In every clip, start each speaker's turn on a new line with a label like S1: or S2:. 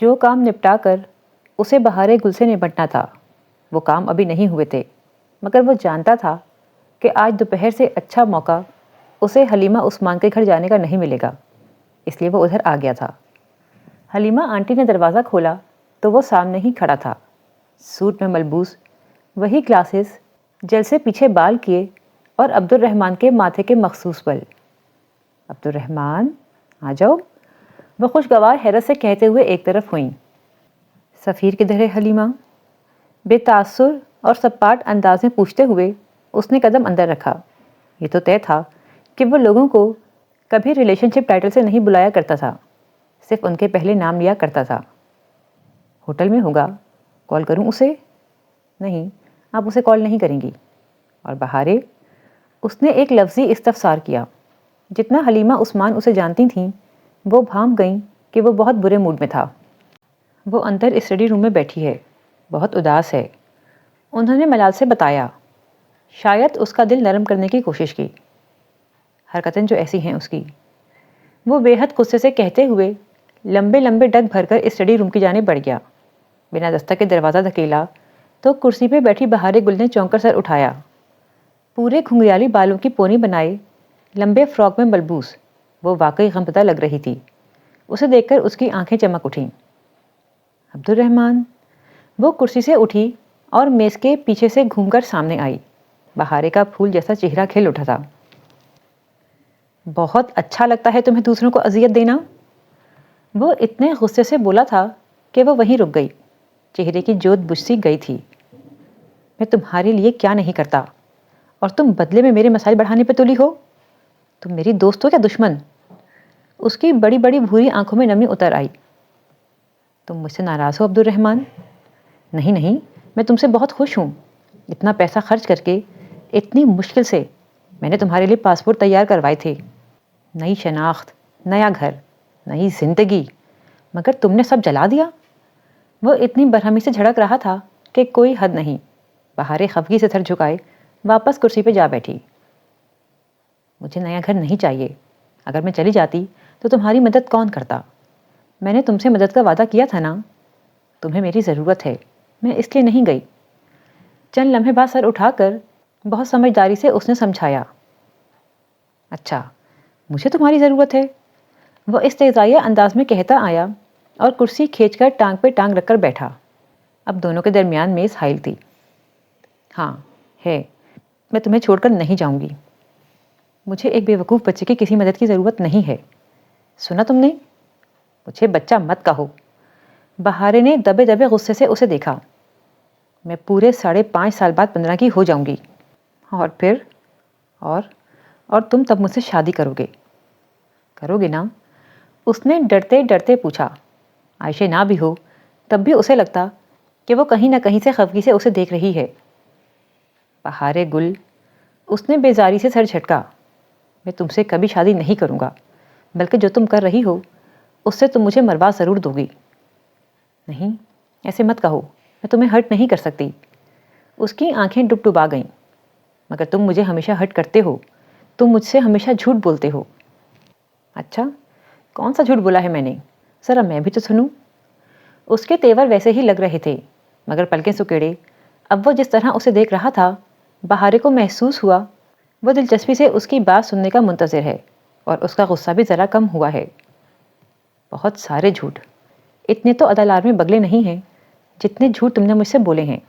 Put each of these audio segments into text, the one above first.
S1: جو کام نپٹا کر اسے بہار گل سے نمٹنا تھا وہ کام ابھی نہیں ہوئے تھے، مگر وہ جانتا تھا کہ آج دوپہر سے اچھا موقع اسے حلیمہ عثمان کے گھر جانے کا نہیں ملے گا، اس لیے وہ ادھر آ گیا تھا۔ حلیمہ آنٹی نے دروازہ کھولا تو وہ سامنے ہی کھڑا تھا، سوٹ میں ملبوس، وہی گلاسز، جل سے پیچھے بال کیے اور عبد الرحمن کے ماتھے کے مخصوص بل۔ عبد الرحمن آ جاؤ، وہ خوشگوار حیرت سے کہتے ہوئے ایک طرف ہوئیں۔ سفیر کدھر ہے حلیمہ؟ بے تاثر اور سپاٹ انداز میں پوچھتے ہوئے اس نے قدم اندر رکھا۔ یہ تو طے تھا کہ وہ لوگوں کو کبھی ریلیشن شپ ٹائٹل سے نہیں بلایا کرتا تھا، صرف ان کے پہلے نام لیا کرتا تھا۔ ہوٹل میں ہوگا، کال کروں اسے؟ نہیں، آپ اسے کال نہیں کریں گی۔ اور بہارے؟ اس نے ایک لفظی استفسار کیا۔ جتنا حلیمہ عثمان اسے جانتی تھیں وہ بھانپ گئیں کہ وہ بہت برے موڈ میں تھا۔ وہ اندر اسٹڈی روم میں بیٹھی ہے، بہت اداس ہے۔ انہوں نے ملال سے بتایا، شاید اس کا دل نرم کرنے کی کوشش کی، حرکتیں جو ایسی ہیں اس کی۔ وہ بے حد غصے سے کہتے ہوئے لمبے لمبے ڈگ بھر کر اسٹڈی روم کی جانب بڑھ گیا۔ بنا دستک کے دروازہ دھکیلا تو کرسی پہ بیٹھی بہار گل نے چونک کر سر اٹھایا۔ پورے گھنگریالی بالوں کی پونی بنائے، لمبے فراک میں ملبوس، وہ واقعی غمزدہ لگ رہی تھی۔ اسے دیکھ کر اس کی آنکھیں چمک اٹھیں۔ عبد الرحمن؟ وہ کرسی سے اٹھی اور میز کے پیچھے سے گھوم کر سامنے آئی۔ بہارے کا پھول جیسا چہرہ کھل اٹھا تھا۔ بہت اچھا لگتا ہے تمہیں دوسروں کو اذیت دینا؟ وہ اتنے غصے سے بولا تھا کہ وہ وہیں رک گئی، چہرے کی جوت بجھ سی گئی تھی۔ میں تمہارے لیے کیا نہیں کرتا، اور تم بدلے میں میرے مسائل بڑھانے پہ تلی ہو؟ تم میری دوست ہو یا دشمن؟ اس کی بڑی بڑی بھوری آنکھوں میں نمی اتر آئی۔ تم مجھ سے ناراض ہو عبد الرحمن؟ نہیں نہیں، میں تم سے بہت خوش ہوں۔ اتنا پیسہ خرچ کر کے اتنی مشکل سے میں نے تمہارے لیے پاسپورٹ تیار کروائے تھے، نئی شناخت، نیا گھر، نئی زندگی، مگر تم نے سب جلا دیا۔ وہ اتنی برہمی سے جھڑک رہا تھا کہ کوئی حد نہیں۔ بہارے خفگی سے سر جھکائے واپس کرسی پہ جا بیٹھی۔ مجھے نیا گھر نہیں چاہیے، اگر میں چلی جاتی تو تمہاری مدد کون کرتا؟ میں نے تم سے مدد کا وعدہ کیا تھا نا۔ تمہیں میری ضرورت ہے، میں اس لیے نہیں گئی۔ چند لمحے بعد سر اٹھا کر بہت سمجھداری سے اس نے سمجھایا، اچھا مجھے تمہاری ضرورت ہے؟ وہ استہزائیہ انداز میں کہتا آیا اور کرسی کھینچ کر ٹانگ پہ ٹانگ رکھ کر بیٹھا۔ اب دونوں کے درمیان میز حائل تھی۔ ہاں ہے، میں تمہیں چھوڑ کر نہیں جاؤں گی۔ مجھے ایک بے وقوف بچے کی کسی مدد کی ضرورت نہیں ہے، سنا تم نے؟ مجھے بچہ مت کہو۔ بہارے نے دبے دبے غصے سے اسے دیکھا۔ میں پورے 5.5 سال بعد 15 کی ہو جاؤں گی، اور پھر اور تم تب مجھ سے شادی کرو گے نا؟ اس نے ڈرتے ڈرتے پوچھا۔ عائشہ نہ بھی ہو تب بھی اسے لگتا کہ وہ کہیں نہ کہیں سے خفگی سے اسے دیکھ رہی ہے۔ بہار گل، اس نے بیزاری سے سر جھٹکا، میں تم سے کبھی شادی نہیں کروں گا، بلکہ جو تم کر رہی ہو اس سے تم مجھے مروا ضرور دو گی۔ نہیں، ایسے مت کہو، میں تمہیں ہرٹ نہیں کر سکتی۔ اس کی آنکھیں ڈبڈبا گئیں۔ مگر تم مجھے ہمیشہ ہرٹ کرتے ہو، تم مجھ سے ہمیشہ جھوٹ بولتے ہو۔ اچھا، کون سا جھوٹ بولا ہے میں نے؟ ذرا میں بھی تو سنوں۔ اس کے تیور ویسے ہی لگ رہے تھے، مگر پلکیں سکیڑے اب وہ جس طرح اسے دیکھ رہا تھا، بہارے کو محسوس ہوا وہ دلچسپی سے اس کی بات سننے کا منتظر ہے، اور اس کا غصہ بھی ذرا کم ہوا ہے۔ بہت سارے جھوٹ، اتنے تو ادالار میں بگلے نہیں ہیں جتنے جھوٹ تم نے مجھ سے بولے ہیں۔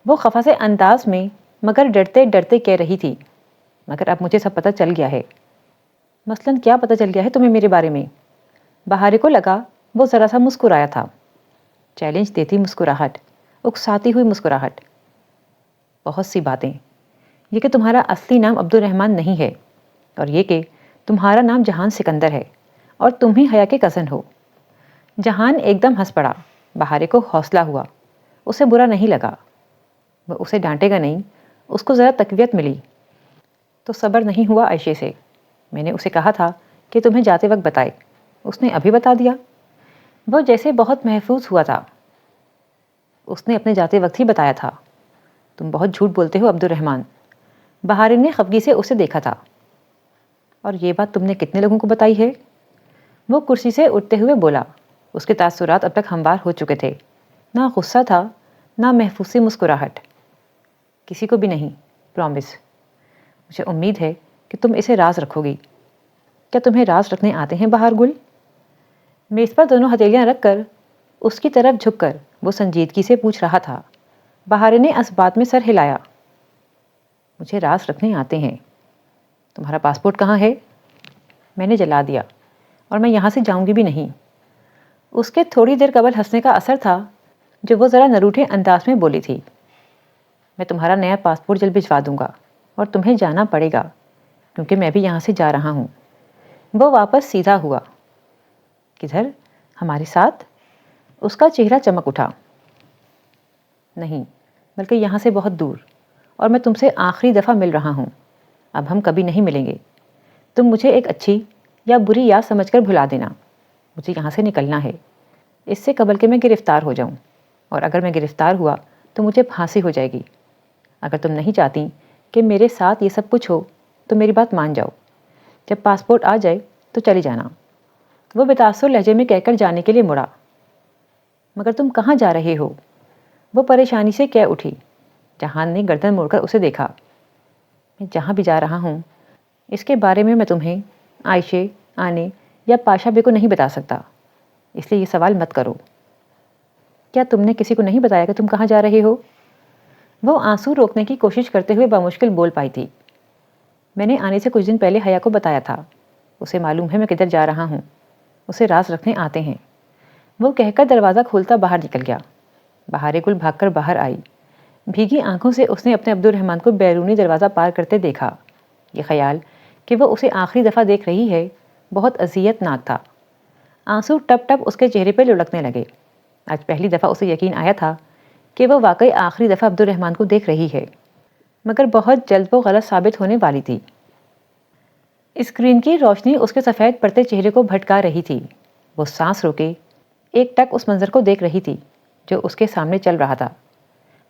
S1: وہ خفا سے انداز میں مگر ڈرتے ڈرتے کہہ رہی تھی، مگر اب مجھے سب پتہ چل گیا ہے۔ مثلاً کیا پتہ چل گیا ہے تمہیں میرے بارے میں؟ بہارے کو لگا وہ ذرا سا مسکرایا تھا، چیلنج دیتی مسکراہٹ، اکساتی ہوئی مسکراہٹ۔ بہت سی باتیں، یہ کہ تمہارا اصلی نام عبد الرحمن نہیں ہے، اور یہ کہ تمہارا نام جہان سکندر ہے اور تم ہی حیا کے کزن ہو۔ جہان ایک دم ہنس پڑا۔ بہارے کو حوصلہ ہوا، اسے برا نہیں لگا۔ وہ اسے ڈانٹے گا نہیں، اس کو ذرا تقویت ملی۔ تو صبر نہیں ہوا عائشہ سے۔ میں نے اسے کہا تھا کہ تمہیں جاتے وقت بتائے، اس نے ابھی بتا دیا۔ وہ جیسے بہت محفوظ ہوا تھا۔ اس نے اپنے جاتے وقت ہی بتایا تھا۔ تم بہت جھوٹ بولتے ہو عبد الرحمن۔ بہارے نے خفگی سے اسے دیکھا تھا۔ اور یہ بات تم نے کتنے لوگوں کو بتائی ہے؟ وہ کرسی سے اٹھتے ہوئے بولا، اس کے تاثرات اب تک ہموار ہو چکے تھے، نہ غصہ تھا نہ محفوظ سی مسکراہٹ۔ کسی کو بھی نہیں، پرومس۔ مجھے امید ہے کہ تم اسے راز رکھو گی۔ کیا تمہیں راز رکھنے آتے ہیں بہار گل؟ میز پر دونوں ہتھیلیاں رکھ کر اس کی طرف جھک کر وہ سنجیدگی سے پوچھ رہا تھا۔ بہار نے اس بات میں سر ہلایا۔ مجھے راز رکھنے آتے ہیں۔ تمہارا پاسپورٹ کہاں ہے؟ میں نے جلا دیا اور میں یہاں سے جاؤں گی بھی نہیں۔ اس کے تھوڑی دیر قبل ہنسنے کا اثر تھا جو وہ ذرا نروٹھے انداز میں بولی تھی۔ میں تمہارا نیا پاسپورٹ جلد بھجوا دوں گا اور تمہیں جانا پڑے گا کیونکہ میں بھی یہاں سے جا رہا ہوں۔ وہ واپس سیدھا ہوا۔ کدھر؟ ہمارے ساتھ؟ اس کا چہرہ چمک اٹھا۔ نہیں، بلکہ یہاں سے بہت دور، اور میں تم سے آخری دفعہ مل رہا ہوں۔ اب ہم کبھی نہیں ملیں گے۔ تم مجھے ایک اچھی یا بری یاد سمجھ کر بھلا دینا۔ مجھے یہاں سے نکلنا ہے، اس سے قبل کہ میں گرفتار ہو جاؤں، اور اگر میں گرفتار ہوا تو مجھے پھانسی ہو جائے گی۔ اگر تم نہیں چاہتی کہ میرے ساتھ یہ سب کچھ ہو تو میری بات مان جاؤ۔ جب پاسپورٹ آ جائے تو چلی جانا۔ وہ بتاثر لہجے میں کہہ کر جانے کے لیے مڑا۔ مگر تم کہاں جا رہے ہو؟ وہ پریشانی سے کہہ اٹھی۔ جہان نے گردن موڑ کر اسے دیکھا۔ میں جہاں بھی جا رہا ہوں اس کے بارے میں تمہیں، عائشے، آنے یا پاشا بے کو نہیں بتا سکتا، اس لیے یہ سوال مت کرو۔ کیا تم نے کسی کو نہیں بتایا کہ تم کہاں جا رہے ہو؟ وہ آنسو روکنے کی کوشش کرتے ہوئے بامشکل بول پائی تھی۔ میں نے آنے سے کچھ دن پہلے حیا کو بتایا تھا۔ اسے معلوم ہے میں کدھر جا رہا ہوں۔ اسے راز رکھنے آتے ہیں۔ وہ کہہ کر دروازہ کھولتا باہر نکل گیا۔ بہار گل بھاگ کر باہر آئی۔ بھیگی آنکھوں سے اس نے اپنے عبد الرحمن کو بیرونی دروازہ پار کرتے دیکھا۔ یہ خیال کہ وہ اسے آخری دفعہ دیکھ رہی ہے بہت اذیت ناک تھا۔ آنسو ٹپ ٹپ اس کے چہرے پہ لڑکنے لگے۔ آج پہلی دفعہ اسے یقین آیا تھا کہ وہ واقعی آخری دفعہ عبد الرحمن کو دیکھ رہی ہے، مگر بہت جلد وہ غلط ثابت ہونے والی تھی۔ اسکرین کی روشنی اس کے سفید پڑتے چہرے کو بھٹکا رہی تھی۔ وہ سانس روکے ایک ٹک اس منظر کو دیکھ رہی تھی جو اس کے سامنے چل رہا تھا۔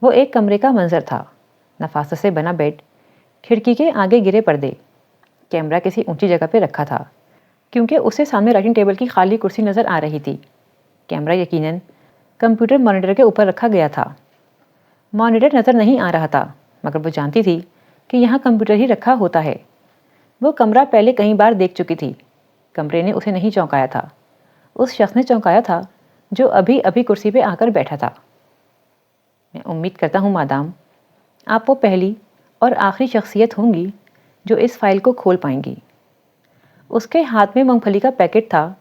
S1: وہ ایک کمرے کا منظر تھا، نفاست سے بنا بیڈ، کھڑکی کے آگے گرے پردے، کیمرہ کسی اونچی جگہ پہ رکھا تھا کیونکہ اسے سامنے رائٹنگ ٹیبل کی خالی کرسی نظر آ رہی تھی۔ کیمرہ یقیناً کمپیوٹر مانیٹر کے اوپر رکھا گیا تھا۔ مانیٹر نظر نہیں آ رہا تھا مگر وہ جانتی تھی کہ یہاں کمپیوٹر ہی رکھا ہوتا ہے۔ وہ کمرہ پہلے کئی بار دیکھ چکی تھی۔ کمرے نے اسے نہیں چونکایا تھا، اس شخص نے چونکایا تھا جو ابھی ابھی کرسی پہ آ کر بیٹھا تھا۔ میں امید کرتا ہوں مادام آپ وہ پہلی اور آخری شخصیت ہوں گی جو اس فائل کو کھول پائیں گی۔ اس کے ہاتھ میں مونگ پھلی کا پیکٹ تھا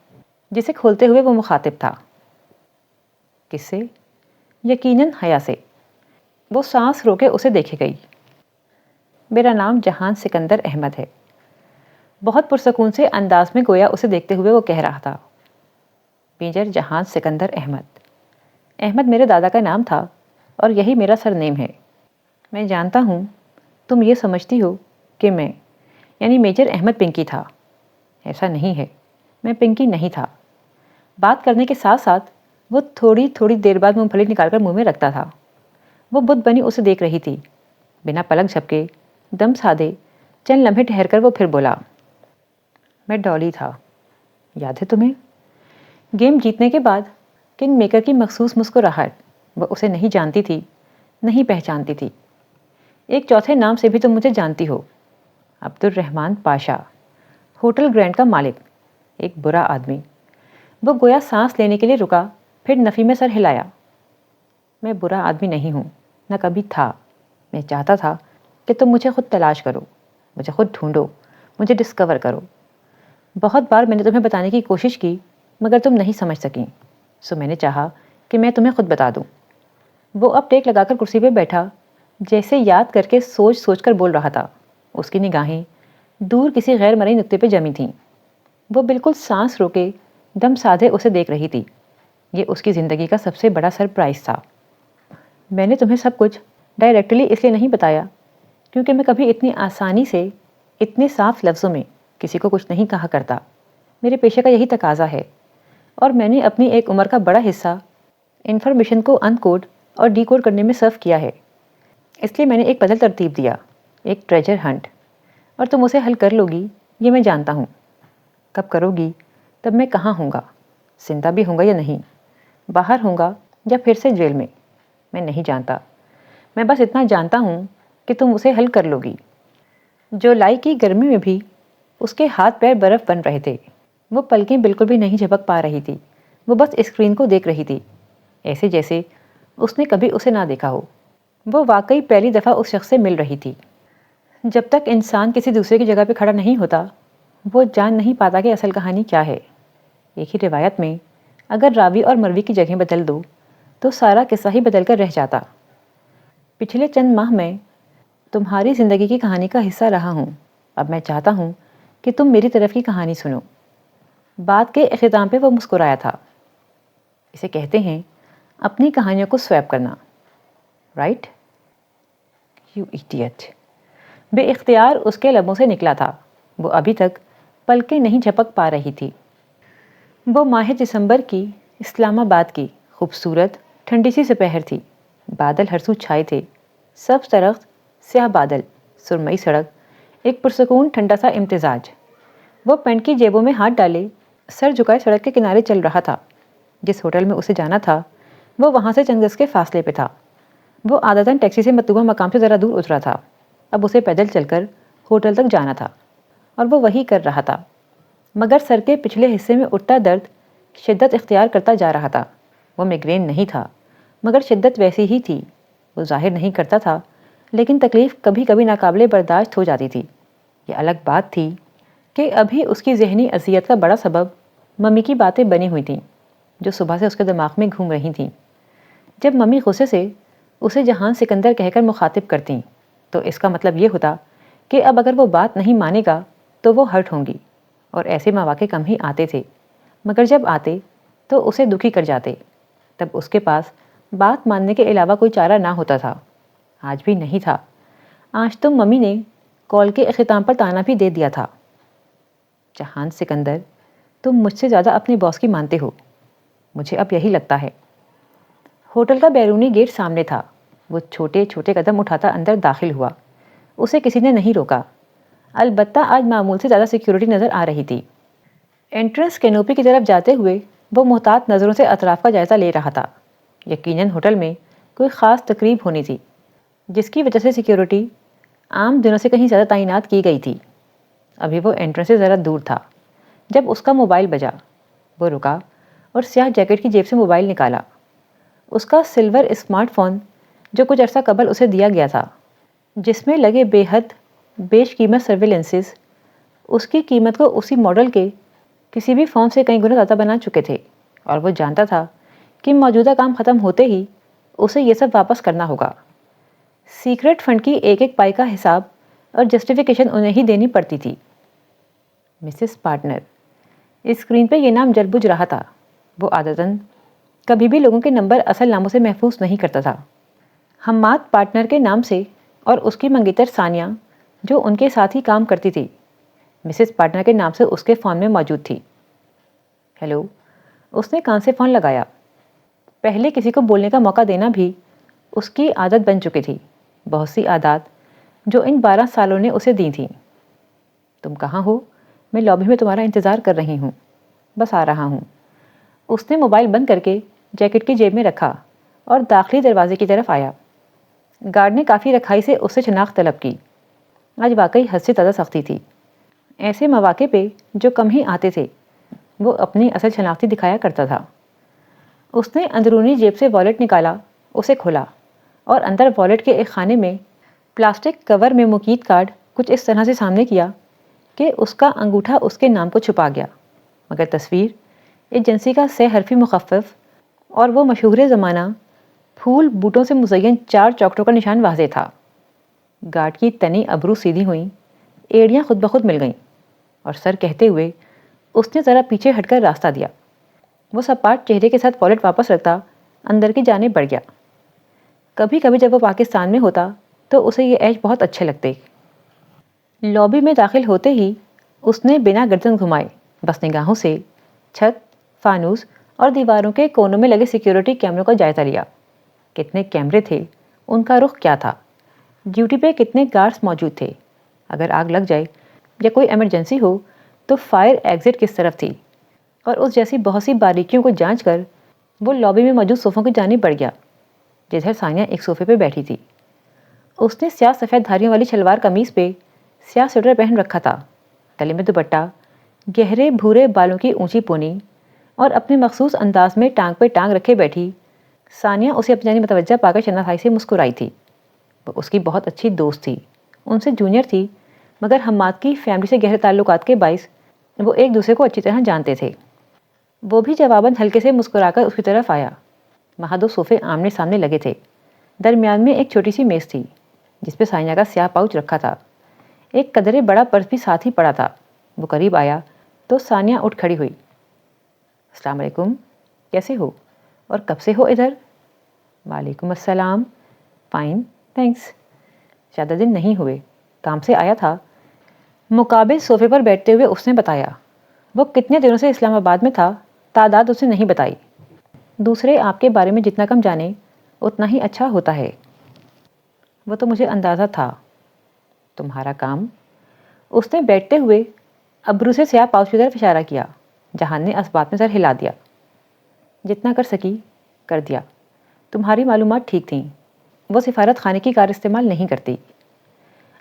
S1: جسے کھولتے ہوئے وہ مخاطب تھا۔ کس سے؟ یقیناً حیا سے۔ وہ سانس روکے اسے دیکھے گئی۔ میرا نام جہان سکندر احمد ہے۔ بہت پرسکون سے انداز میں گویا اسے دیکھتے ہوئے وہ کہہ رہا تھا۔ میجر جہان سکندر احمد۔ احمد میرے دادا کا نام تھا اور یہی میرا سر نیم ہے۔ میں جانتا ہوں تم یہ سمجھتی ہو کہ میں یعنی میجر احمد پنکی تھا۔ ایسا نہیں ہے، میں پنکی نہیں تھا۔ بات کرنے کے ساتھ ساتھ وہ تھوڑی تھوڑی دیر بعد مونگ پھلی نکال کر منہ میں رکھتا تھا۔ وہ بت بنی اسے دیکھ رہی تھی، بنا پلک جھپکے، دم سادے۔ چند لمحے ٹھہر کر وہ پھر بولا، میں ڈالی تھا، یاد ہے تمہیں؟ گیم جیتنے کے بعد کنگ میکر کی مخصوص مسکراہٹ۔ وہ اسے نہیں جانتی تھی، نہیں پہچانتی تھی۔ ایک چوتھے نام سے بھی تم مجھے جانتی ہو، عبد الرحمن پاشا، ہوٹل گرینڈ کا مالک، ایک برا آدمی۔ وہ گویا سانس لینے کے لیے رکا، پھر نفی میں سر ہلایا۔ میں برا آدمی نہیں ہوں، نہ کبھی تھا۔ میں چاہتا تھا کہ تم مجھے خود تلاش کرو، مجھے خود ڈھونڈو، مجھے ڈسکور کرو۔ بہت بار میں نے تمہیں بتانے کی کوشش کی مگر تم نہیں سمجھ سکیں، سو میں نے چاہا کہ میں تمہیں خود بتا دوں۔ وہ اب ٹیک لگا کر کرسی پہ بیٹھا، جیسے یاد کر کے سوچ سوچ کر بول رہا تھا۔ اس کی نگاہیں دور کسی غیر مرئی نقطے پہ جمی تھیں۔ وہ بالکل سانس روکے دم سادھے اسے دیکھ رہی تھی۔ یہ اس کی زندگی کا سب سے بڑا سرپرائز تھا۔ میں نے تمہیں سب کچھ ڈائریکٹلی اس لیے نہیں بتایا کیونکہ میں کبھی اتنی آسانی سے اتنے صاف لفظوں میں کسی کو کچھ نہیں کہا کرتا۔ میرے پیشے کا یہی تقاضا ہے، اور میں نے اپنی ایک عمر کا بڑا حصہ انفارمیشن کو ان کوڈ اور ڈی کوڈ کرنے میں صرف کیا ہے۔ اس لیے میں نے ایک بدل ترتیب دیا، ایک ٹریجر ہنٹ، اور تم اسے حل کر لو گی یہ میں جانتا ہوں۔ کب کرو گی تب میں کہاں ہوں گا، زندہ بھی ہوں گا یا نہیں، باہر ہوں گا یا پھر سے جیل میں نہیں جانتا۔ میں بس اتنا جانتا ہوں کہ تم اسے حل کر لو گی۔ جولائی کی گرمی میں بھی اس کے ہاتھ پیر برف بن رہے تھے۔ وہ پلکیں بالکل بھی نہیں جھپک پا رہی تھی، وہ بس اسکرین کو دیکھ رہی تھی، ایسے جیسے اس نے کبھی اسے نہ دیکھا ہو۔ وہ واقعی پہلی دفعہ اس شخص سے مل رہی تھی۔ جب تک انسان کسی دوسرے کی جگہ پہ کھڑا نہیں ہوتا، وہ جان نہیں پاتا کہ اصل کہانی کیا ہے۔ ایک ہی روایت میں اگر راوی اور مروی کی جگہیں بدل دو تو سارا قصہ ہی بدل کر رہ جاتا۔ پچھلے چند ماہ میں تمہاری زندگی کی کہانی کا حصہ رہا ہوں، اب میں چاہتا ہوں کہ تم میری طرف کی کہانی سنو۔ بات کے اختتام پہ وہ مسکرایا تھا۔ اسے کہتے ہیں اپنی کہانیوں کو سویپ کرنا، رائٹ؟ You idiot. بے اختیار اس کے لبوں سے نکلا تھا۔ وہ ابھی تک پلکیں نہیں جھپک پا رہی تھی۔ وہ ماہ دسمبر کی اسلام آباد کی خوبصورت ٹھنڈی سی دوپہر تھی۔ بادل ہر سو چھائے تھے، سبز درخت، سیاہ بادل، سرمئی سڑک، ایک پرسکون ٹھنڈا سا امتزاج۔ وہ پینٹ کی جیبوں میں ہاتھ ڈالے سر جھکائے سڑک کے کنارے چل رہا تھا۔ جس ہوٹل میں اسے جانا تھا وہ وہاں سے چند گز کے فاصلے پہ تھا۔ وہ عادتاً ٹیکسی سے مطلوبہ مقام سے ذرا دور اترا تھا، اب اسے پیدل چل کر ہوٹل تک جانا تھا، اور وہ وہی کر رہا تھا۔ مگر سر کے پچھلے حصے میں اٹھتا درد شدت اختیار کرتا جا رہا تھا۔ وہ میگرین نہیں تھا، مگر شدت ویسی ہی تھی۔ وہ ظاہر نہیں کرتا تھا، لیکن تکلیف کبھی کبھی ناقابل برداشت ہو جاتی تھی۔ یہ الگ بات تھی کہ ابھی اس کی ذہنی اذیت کا بڑا سبب ممی کی باتیں بنی ہوئی تھیں، جو صبح سے اس کے دماغ میں گھوم رہی تھیں۔ جب ممی غصے سے اسے جہان سکندر کہہ کر مخاطب کرتیں تو اس کا مطلب یہ ہوتا کہ اب اگر وہ بات نہیں مانے گا تو وہ ہرٹ ہوں گی، اور ایسے مواقع کم ہی آتے تھے، مگر جب آتے تو اسے دکھی کر جاتے۔ تب اس کے پاس بات ماننے کے علاوہ کوئی چارہ نہ ہوتا تھا۔ آج بھی نہیں تھا۔ آج تو ممی نے کال کے اختتام پر تانا بھی دے دیا تھا، جہان سکندر، تم مجھ سے زیادہ اپنے باس کی مانتے ہو، مجھے اب یہی لگتا ہے۔ ہوٹل کا بیرونی گیٹ سامنے تھا۔ وہ چھوٹے چھوٹے قدم اٹھاتا اندر داخل ہوا۔ اسے کسی نے نہیں روکا، البتہ آج معمول سے زیادہ سیکیورٹی نظر آ رہی تھی۔ انٹرنس کینوپی کی طرف جاتے ہوئے وہ محتاط نظروں سے اطراف کا جائزہ لے رہا تھا۔ یقیناً ہوٹل میں کوئی خاص تقریب ہونی تھی، جس کی وجہ سے سیکیورٹی عام دنوں سے کہیں زیادہ تعینات کی گئی تھی۔ ابھی وہ انٹرنس سے ذرا دور تھا جب اس کا موبائل بجا۔ وہ رکا اور سیاہ جیکٹ کی جیب سے موبائل نکالا۔ اس کا سلور اسمارٹ فون جو کچھ عرصہ قبل اسے دیا گیا تھا، جس میں لگے بے حد بیش قیمت سرویلنسز اس کی قیمت کو اسی ماڈل کے کسی بھی فون سے کئی گنا زیادہ بنا چکے تھے، اور وہ جانتا تھا کہ موجودہ کام ختم ہوتے ہی اسے یہ سب واپس کرنا ہوگا۔ سیکرٹ فنڈ کی ایک ایک پائی کا حساب اور جسٹیفیکیشن انہیں ہی دینی پڑتی تھی۔ مسز پارٹنر، اسکرین پہ یہ نام جل بجھ رہا تھا۔ وہ عادتاً کبھی بھی لوگوں کے نمبر اصل ناموں سے محفوظ نہیں کرتا تھا۔ حماد پارٹنر کے نام سے، اور اس کی منگیتر ثانیہ جو ان کے ساتھ ہی کام کرتی تھی، مسز پارٹنر کے نام سے اس کے فون میں موجود تھی۔ ہیلو، اس نے کان سے فون لگایا۔ پہلے کسی کو بولنے کا موقع دینا بھی اس کی عادت بن چکی تھی، بہت سی عادات جو ان 12 سالوں نے اسے دی تھیں۔ تم کہاں ہو؟ میں لابی میں تمہارا انتظار کر رہی ہوں، بس آ رہا ہوں۔ اس نے موبائل بند کر کے جیکٹ کی جیب میں رکھا اور داخلی دروازے کی طرف آیا۔ گارڈ نے کافی رکھائی سے اس سے شناخت طلب کی۔ آج واقعی حد سے زیادہ سختی تھی۔ ایسے مواقع پہ جو کم ہی آتے تھے وہ اپنی اصل شناختی دکھایا کرتا تھا۔ اس نے اندرونی جیب سے والیٹ نکالا، اسے کھولا، اور اندر والیٹ کے ایک خانے میں پلاسٹک کور میں مقید کارڈ کچھ اس طرح سے سامنے کیا کہ اس کا انگوٹھا اس کے نام کو چھپا گیا، مگر تصویر ایجنسی کا 6 حرفی مخفف اور وہ مشہور زمانہ پھول بوٹوں سے مزین 4 چوکٹوں کا نشان واضح تھا۔ گارڈ کی تنی ابرو سیدھی ہوئیں، ایڑیاں خود بخود مل گئیں، اور سر کہتے ہوئے اس نے ذرا پیچھے ہٹ کر راستہ دیا۔ وہ سپاٹ چہرے کے ساتھ والیٹ واپس رکھتا اندر کی جانب بڑھ گیا۔ کبھی کبھی جب وہ پاکستان میں ہوتا تو اسے یہ عیش بہت اچھے لگتے۔ لابی میں داخل ہوتے ہی اس نے بنا گردن گھمائے بس نگاہوں سے چھت، فانوس اور دیواروں کے کونوں میں لگے سیکیورٹی کیمروں کا جائزہ لیا۔ کتنے کیمرے تھے، ان کا رخ کیا تھا، ڈیوٹی پہ کتنے گارڈز موجود تھے، اگر آگ لگ جائے یا کوئی ایمرجنسی ہو تو فائر ایگزٹ کس طرف تھی، اور اس جیسی بہت سی باریکیوں کو جانچ کر وہ لابی میں موجود صوفوں کی جانب بڑھ گیا جدھر ثانیہ ایک صوفے پہ بیٹھی تھی۔ اس نے سیاہ سفید دھاریوں والی شلوار قمیص پہ سیاہ سویٹر پہن رکھا تھا، گلے میں دوپٹہ، گہرے بھورے بالوں کی اونچی پونی، اور اپنے مخصوص انداز میں ٹانگ پہ ٹانگ رکھے بیٹھی ثانیہ اسے اپنی جانب متوجہ پا کر شناسائی سے مسکرائی تھی۔ وہ اس کی بہت اچھی دوست تھی، ان سے جونیئر تھی، مگر حماد کی فیملی سے گہرے تعلقات کے باعث وہ ایک دوسرے کو اچھی طرح جانتے تھے۔ وہ بھی جواباً ہلکے سے مسکرا کر اس کی طرف آیا۔ وہاں دو صوفے آمنے سامنے لگے تھے، درمیان میں ایک چھوٹی سی میز تھی جس پہ ثانیہ کا سیاہ پاؤچ رکھا تھا، ایک قدرے بڑا پرس بھی ساتھ ہی پڑا تھا۔ وہ قریب آیا تو ثانیہ اٹھ کھڑی ہوئی۔ السلام علیکم، کیسے ہو اور کب سے ہو ادھر؟ وعلیکم السلام، فائن تھینکس، زیادہ دن نہیں ہوئے، کام سے آیا تھا، مقابل صوفے پر بیٹھتے ہوئے اس نے بتایا۔ وہ کتنے دنوں سے اسلام آباد میں تھا، تعداد اس نے نہیں بتائی۔ دوسرے آپ کے بارے میں جتنا کم جانے اتنا ہی اچھا ہوتا ہے۔ وہ تو مجھے اندازہ تھا۔ تمہارا کام؟ اس نے بیٹھتے ہوئے ابرو سے سیاہ پاؤچ کی طرف اشارہ کیا۔ جہان نے اس بات میں سر ہلا دیا۔ جتنا کر سکی کر دیا، تمہاری معلومات ٹھیک تھیں، وہ سفارت خانے کی کار استعمال نہیں کرتی۔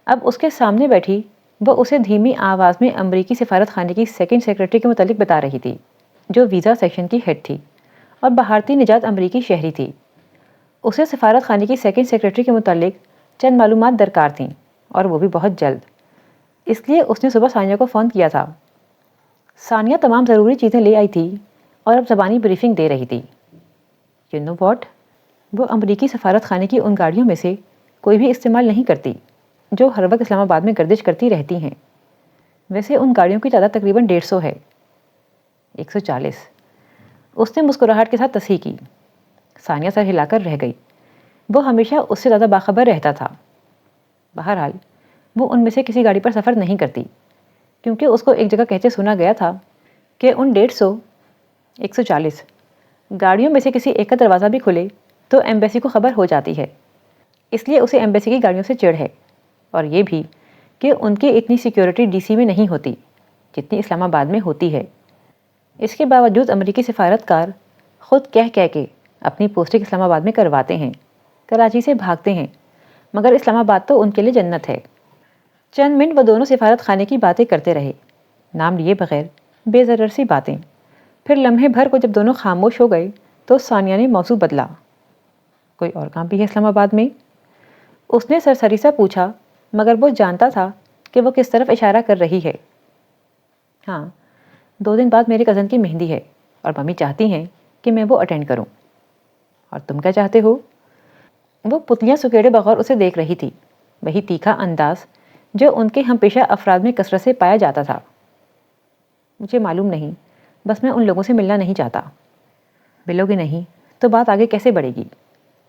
S1: اب اس کے سامنے بیٹھی وہ اسے دھیمی آواز میں امریکی سفارت خانے کی سیکنڈ سیکرٹری کے متعلق بتا رہی تھی، جو ویزا سیکشن کی ہیڈ تھی اور بھارتی نژاد امریکی شہری تھی۔ اسے سفارت خانے کی سیکنڈ سیکرٹری کے متعلق چند معلومات درکار تھیں، اور وہ بھی بہت جلد۔ اس لیے اس نے صبح ثانیہ کو فون کیا تھا۔ ثانیہ تمام ضروری چیزیں لے آئی تھی اور اب زبانی بریفنگ دے رہی تھی۔ یو نو واٹ، وہ امریکی سفارت خانے کی ان گاڑیوں میں سے کوئی بھی استعمال نہیں کرتی جو ہر وقت اسلام آباد میں گردش کرتی رہتی ہیں۔ ویسے ان گاڑیوں کی تعداد تقریباً 150 ہے۔ 140، اس نے مسکراہٹ کے ساتھ تصحیح کی۔ ثانیہ سر ہلا کر رہ گئی۔ وہ ہمیشہ اس سے زیادہ باخبر رہتا تھا۔ بہرحال وہ ان میں سے کسی گاڑی پر سفر نہیں کرتی، کیونکہ اس کو ایک جگہ کہتے سنا گیا تھا کہ ان 140 گاڑیوں میں سے کسی ایک کا دروازہ بھی کھلے تو ایمبیسی کو خبر ہو جاتی ہے۔ اس لیے اسے ایمبیسی کی گاڑیوں سے چڑ ہے، اور یہ بھی کہ ان کی اتنی سیکیورٹی ڈی سی میں نہیں ہوتی جتنی اسلام آباد میں ہوتی ہے۔ اس کے باوجود امریکی سفارتکار خود کہہ کے اپنی پوسٹنگ اسلام آباد میں کرواتے ہیں، کراچی سے بھاگتے ہیں، مگر اسلام آباد تو ان کے لیے جنت ہے۔ چند منٹ وہ دونوں سفارت خانے کی باتیں کرتے رہے، نام لیے بغیر بے ضرر سی باتیں۔ پھر لمحے بھر کو جب دونوں خاموش ہو گئے تو ثانیہ نے موضوع بدلا۔ کوئی اور کام بھی ہے اسلام آباد میں؟ اس نے سرسری سا پوچھا، مگر وہ جانتا تھا کہ وہ کس طرف اشارہ کر رہی ہے۔ ہاں، 2 دن بعد میرے کزن کی مہندی ہے اور ممی چاہتی ہیں کہ میں وہ اٹینڈ کروں۔ اور تم کیا چاہتے ہو؟ وہ پتلیاں سکیڑے بغور اسے دیکھ رہی تھی، وہی تیکھا انداز جو ان کے ہم پیشہ افراد میں کثرت سے پایا جاتا تھا۔ مجھے معلوم نہیں، بس میں ان لوگوں سے ملنا نہیں چاہتا۔ ملو گے نہیں تو بات آگے کیسے بڑھے گی؟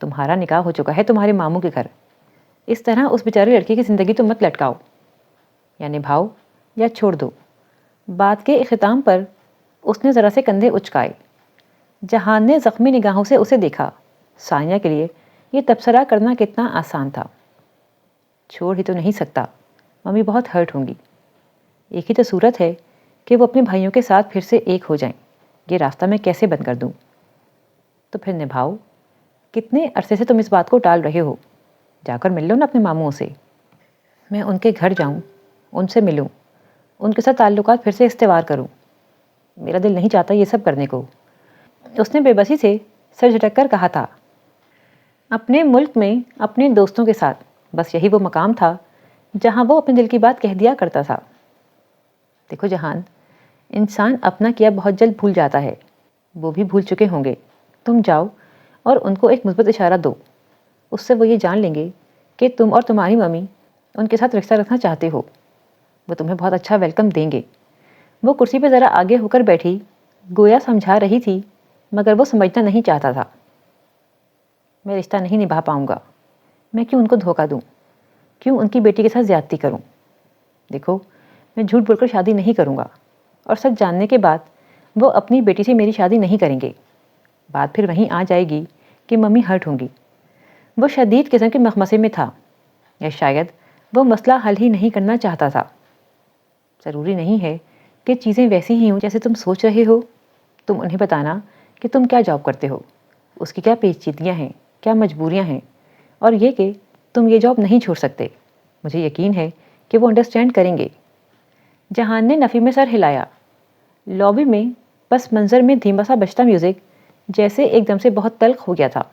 S1: تمہارا نکاح ہو چکا ہے تمہارے ماموں کے گھر، اس طرح اس بیچاری لڑکی کی زندگی تو مت لٹکاؤ، یا نبھاؤ یا چھوڑ دو۔ بات کے اختتام پر اس نے ذرا سے کندھے اچکائے۔ جہان نے زخمی نگاہوں سے اسے دیکھا۔ ثانیہ کے لیے یہ تبصرہ کرنا کتنا آسان تھا۔ چھوڑ ہی تو نہیں سکتا، ممی بہت ہرٹ ہوں گی۔ ایک ہی تو صورت ہے کہ وہ اپنے بھائیوں کے ساتھ پھر سے ایک ہو جائیں، یہ راستہ میں کیسے بند کر دوں؟ تو پھر نبھاؤ۔ کتنے عرصے سے تم اس بات کو ٹال رہے ہو؟ جا کر مل لو نا اپنے ماموں سے۔ میں ان کے گھر جاؤں، ان سے ملوں، ان کے ساتھ تعلقات پھر سے استوار کروں؟ میرا دل نہیں چاہتا یہ سب کرنے کو، اس نے بے بسی سے سر جھٹک کر کہا تھا۔ اپنے ملک میں اپنے دوستوں کے ساتھ بس یہی وہ مقام تھا جہاں وہ اپنے دل کی بات کہہ دیا کرتا تھا۔ دیکھو جہان، انسان اپنا کیا بہت جلد بھول جاتا ہے، وہ بھی بھول چکے ہوں گے۔ تم جاؤ اور ان کو ایک مثبت اشارہ دو، اس سے وہ یہ جان لیں گے کہ تم اور تمہاری ممی ان کے ساتھ رشتہ رکھنا چاہتے ہو۔ وہ تمہیں بہت اچھا ویلکم دیں گے۔ وہ کرسی پہ ذرا آگے ہو کر بیٹھی، گویا سمجھا رہی تھی، مگر وہ سمجھنا نہیں چاہتا تھا۔ میں رشتہ نہیں نبھا پاؤں گا، میں کیوں ان کو دھوکہ دوں؟ کیوں ان کی بیٹی کے ساتھ زیادتی کروں؟ دیکھو، میں جھوٹ بول کر شادی نہیں کروں گا، اور سچ جاننے کے بعد وہ اپنی بیٹی سے میری شادی نہیں کریں گے۔ بات پھر وہیں آ جائے گی کہ ممی ہرٹ ہوں گی۔ وہ شدید قسم کے مخمصے میں تھا، یا شاید وہ مسئلہ حل ہی نہیں کرنا چاہتا تھا۔ ضروری نہیں ہے کہ چیزیں ویسی ہی ہوں جیسے تم سوچ رہے ہو۔ تم انہیں بتانا کہ تم کیا جاب کرتے ہو، اس کی کیا پیچیدگیاں ہیں، کیا مجبوریاں ہیں، اور یہ کہ تم یہ جاب نہیں چھوڑ سکتے۔ مجھے یقین ہے کہ وہ انڈرسٹینڈ کریں گے۔ جہان نے نفی میں سر ہلایا۔ لابی میں پس منظر میں دھیما سا بجتا میوزک جیسے ایک دم سے بہت تلخ ہو گیا تھا۔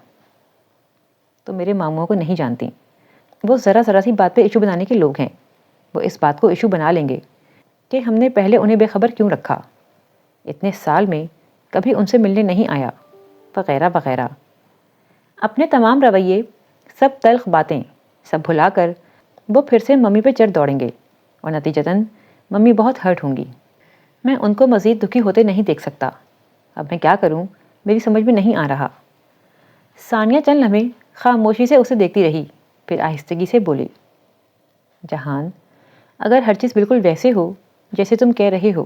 S1: تو میرے ماموں کو نہیں جانتی، وہ ذرا سی بات پہ ایشو بنانے کے لوگ ہیں۔ وہ اس بات کو ایشو بنا لیں گے کہ ہم نے پہلے انہیں بے خبر کیوں رکھا، اتنے سال میں کبھی ان سے ملنے نہیں آیا، وغیرہ وغیرہ۔ اپنے تمام رویے، سب تلخ باتیں سب بھلا کر وہ پھر سے ممی پہ چڑھ دوڑیں گے اور نتیجتاً ممی بہت ہرٹ ہوں گی۔ میں ان کو مزید دکھی ہوتے نہیں دیکھ سکتا۔ اب میں کیا کروں، میری سمجھ میں نہیں آ رہا۔ ثانیہ چند لمحے خاموشی سے اسے دیکھتی رہی، پھر آہستگی سے بولی، جہان، اگر ہر چیز بالکل ویسے ہو جیسے تم کہہ رہے ہو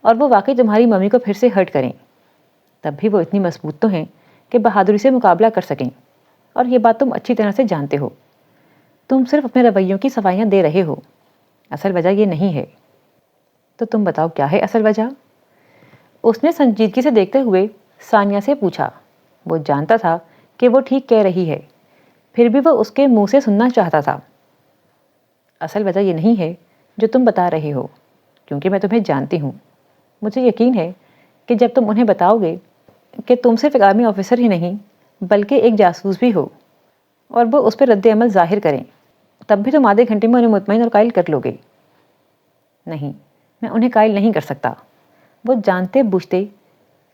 S1: اور وہ واقعی تمہاری ممی کو پھر سے ہرٹ کریں، تب بھی وہ اتنی مضبوط تو ہیں کہ بہادری سے مقابلہ کر سکیں، اور یہ بات تم اچھی طرح سے جانتے ہو۔ تم صرف اپنے رویوں کی صفائیاں دے رہے ہو، اصل وجہ یہ نہیں ہے۔ تو تم بتاؤ کیا ہے اصل وجہ؟ اس نے سنجیدگی سے دیکھتے ہوئے ثانیہ سے پوچھا۔ وہ جانتا تھا کہ وہ ٹھیک کہہ رہی ہے، پھر بھی وہ اس کے منہ سے سننا چاہتا تھا۔ اصل وجہ یہ نہیں ہے جو تم بتا رہے ہو، کیونکہ میں تمہیں جانتی ہوں۔ مجھے یقین ہے کہ جب تم انہیں بتاؤ گے کہ تم صرف ایک آرمی آفیسر ہی نہیں بلکہ ایک جاسوس بھی ہو، اور وہ اس پہ رد عمل ظاہر کریں، تب بھی تم آدھے گھنٹے میں انہیں مطمئن اور قائل کر لو گے۔ نہیں، میں انہیں قائل نہیں کر سکتا۔ وہ جانتے بوجھتے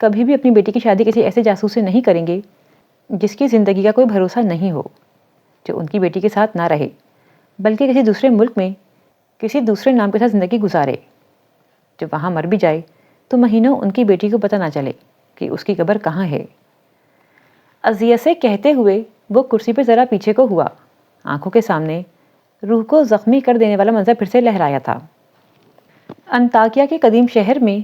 S1: کبھی بھی اپنی بیٹی کی شادی کسی ایسے جاسوس سے نہیں کریں گے جس کی زندگی کا کوئی بھروسہ نہیں ہو، جو ان کی بیٹی کے ساتھ نہ رہے بلکہ کسی دوسرے ملک میں کسی دوسرے نام کے ساتھ زندگی گزارے، جو وہاں مر بھی جائے تو مہینوں ان کی بیٹی کو پتہ نہ چلے کہ اس کی قبر کہاں ہے۔ اذیت سے کہتے ہوئے وہ کرسی پہ ذرا پیچھے کو ہوا۔ آنکھوں کے سامنے روح کو زخمی کر دینے والا منظر پھر سے لہرایا تھا۔ انطاکیہ کے قدیم شہر میں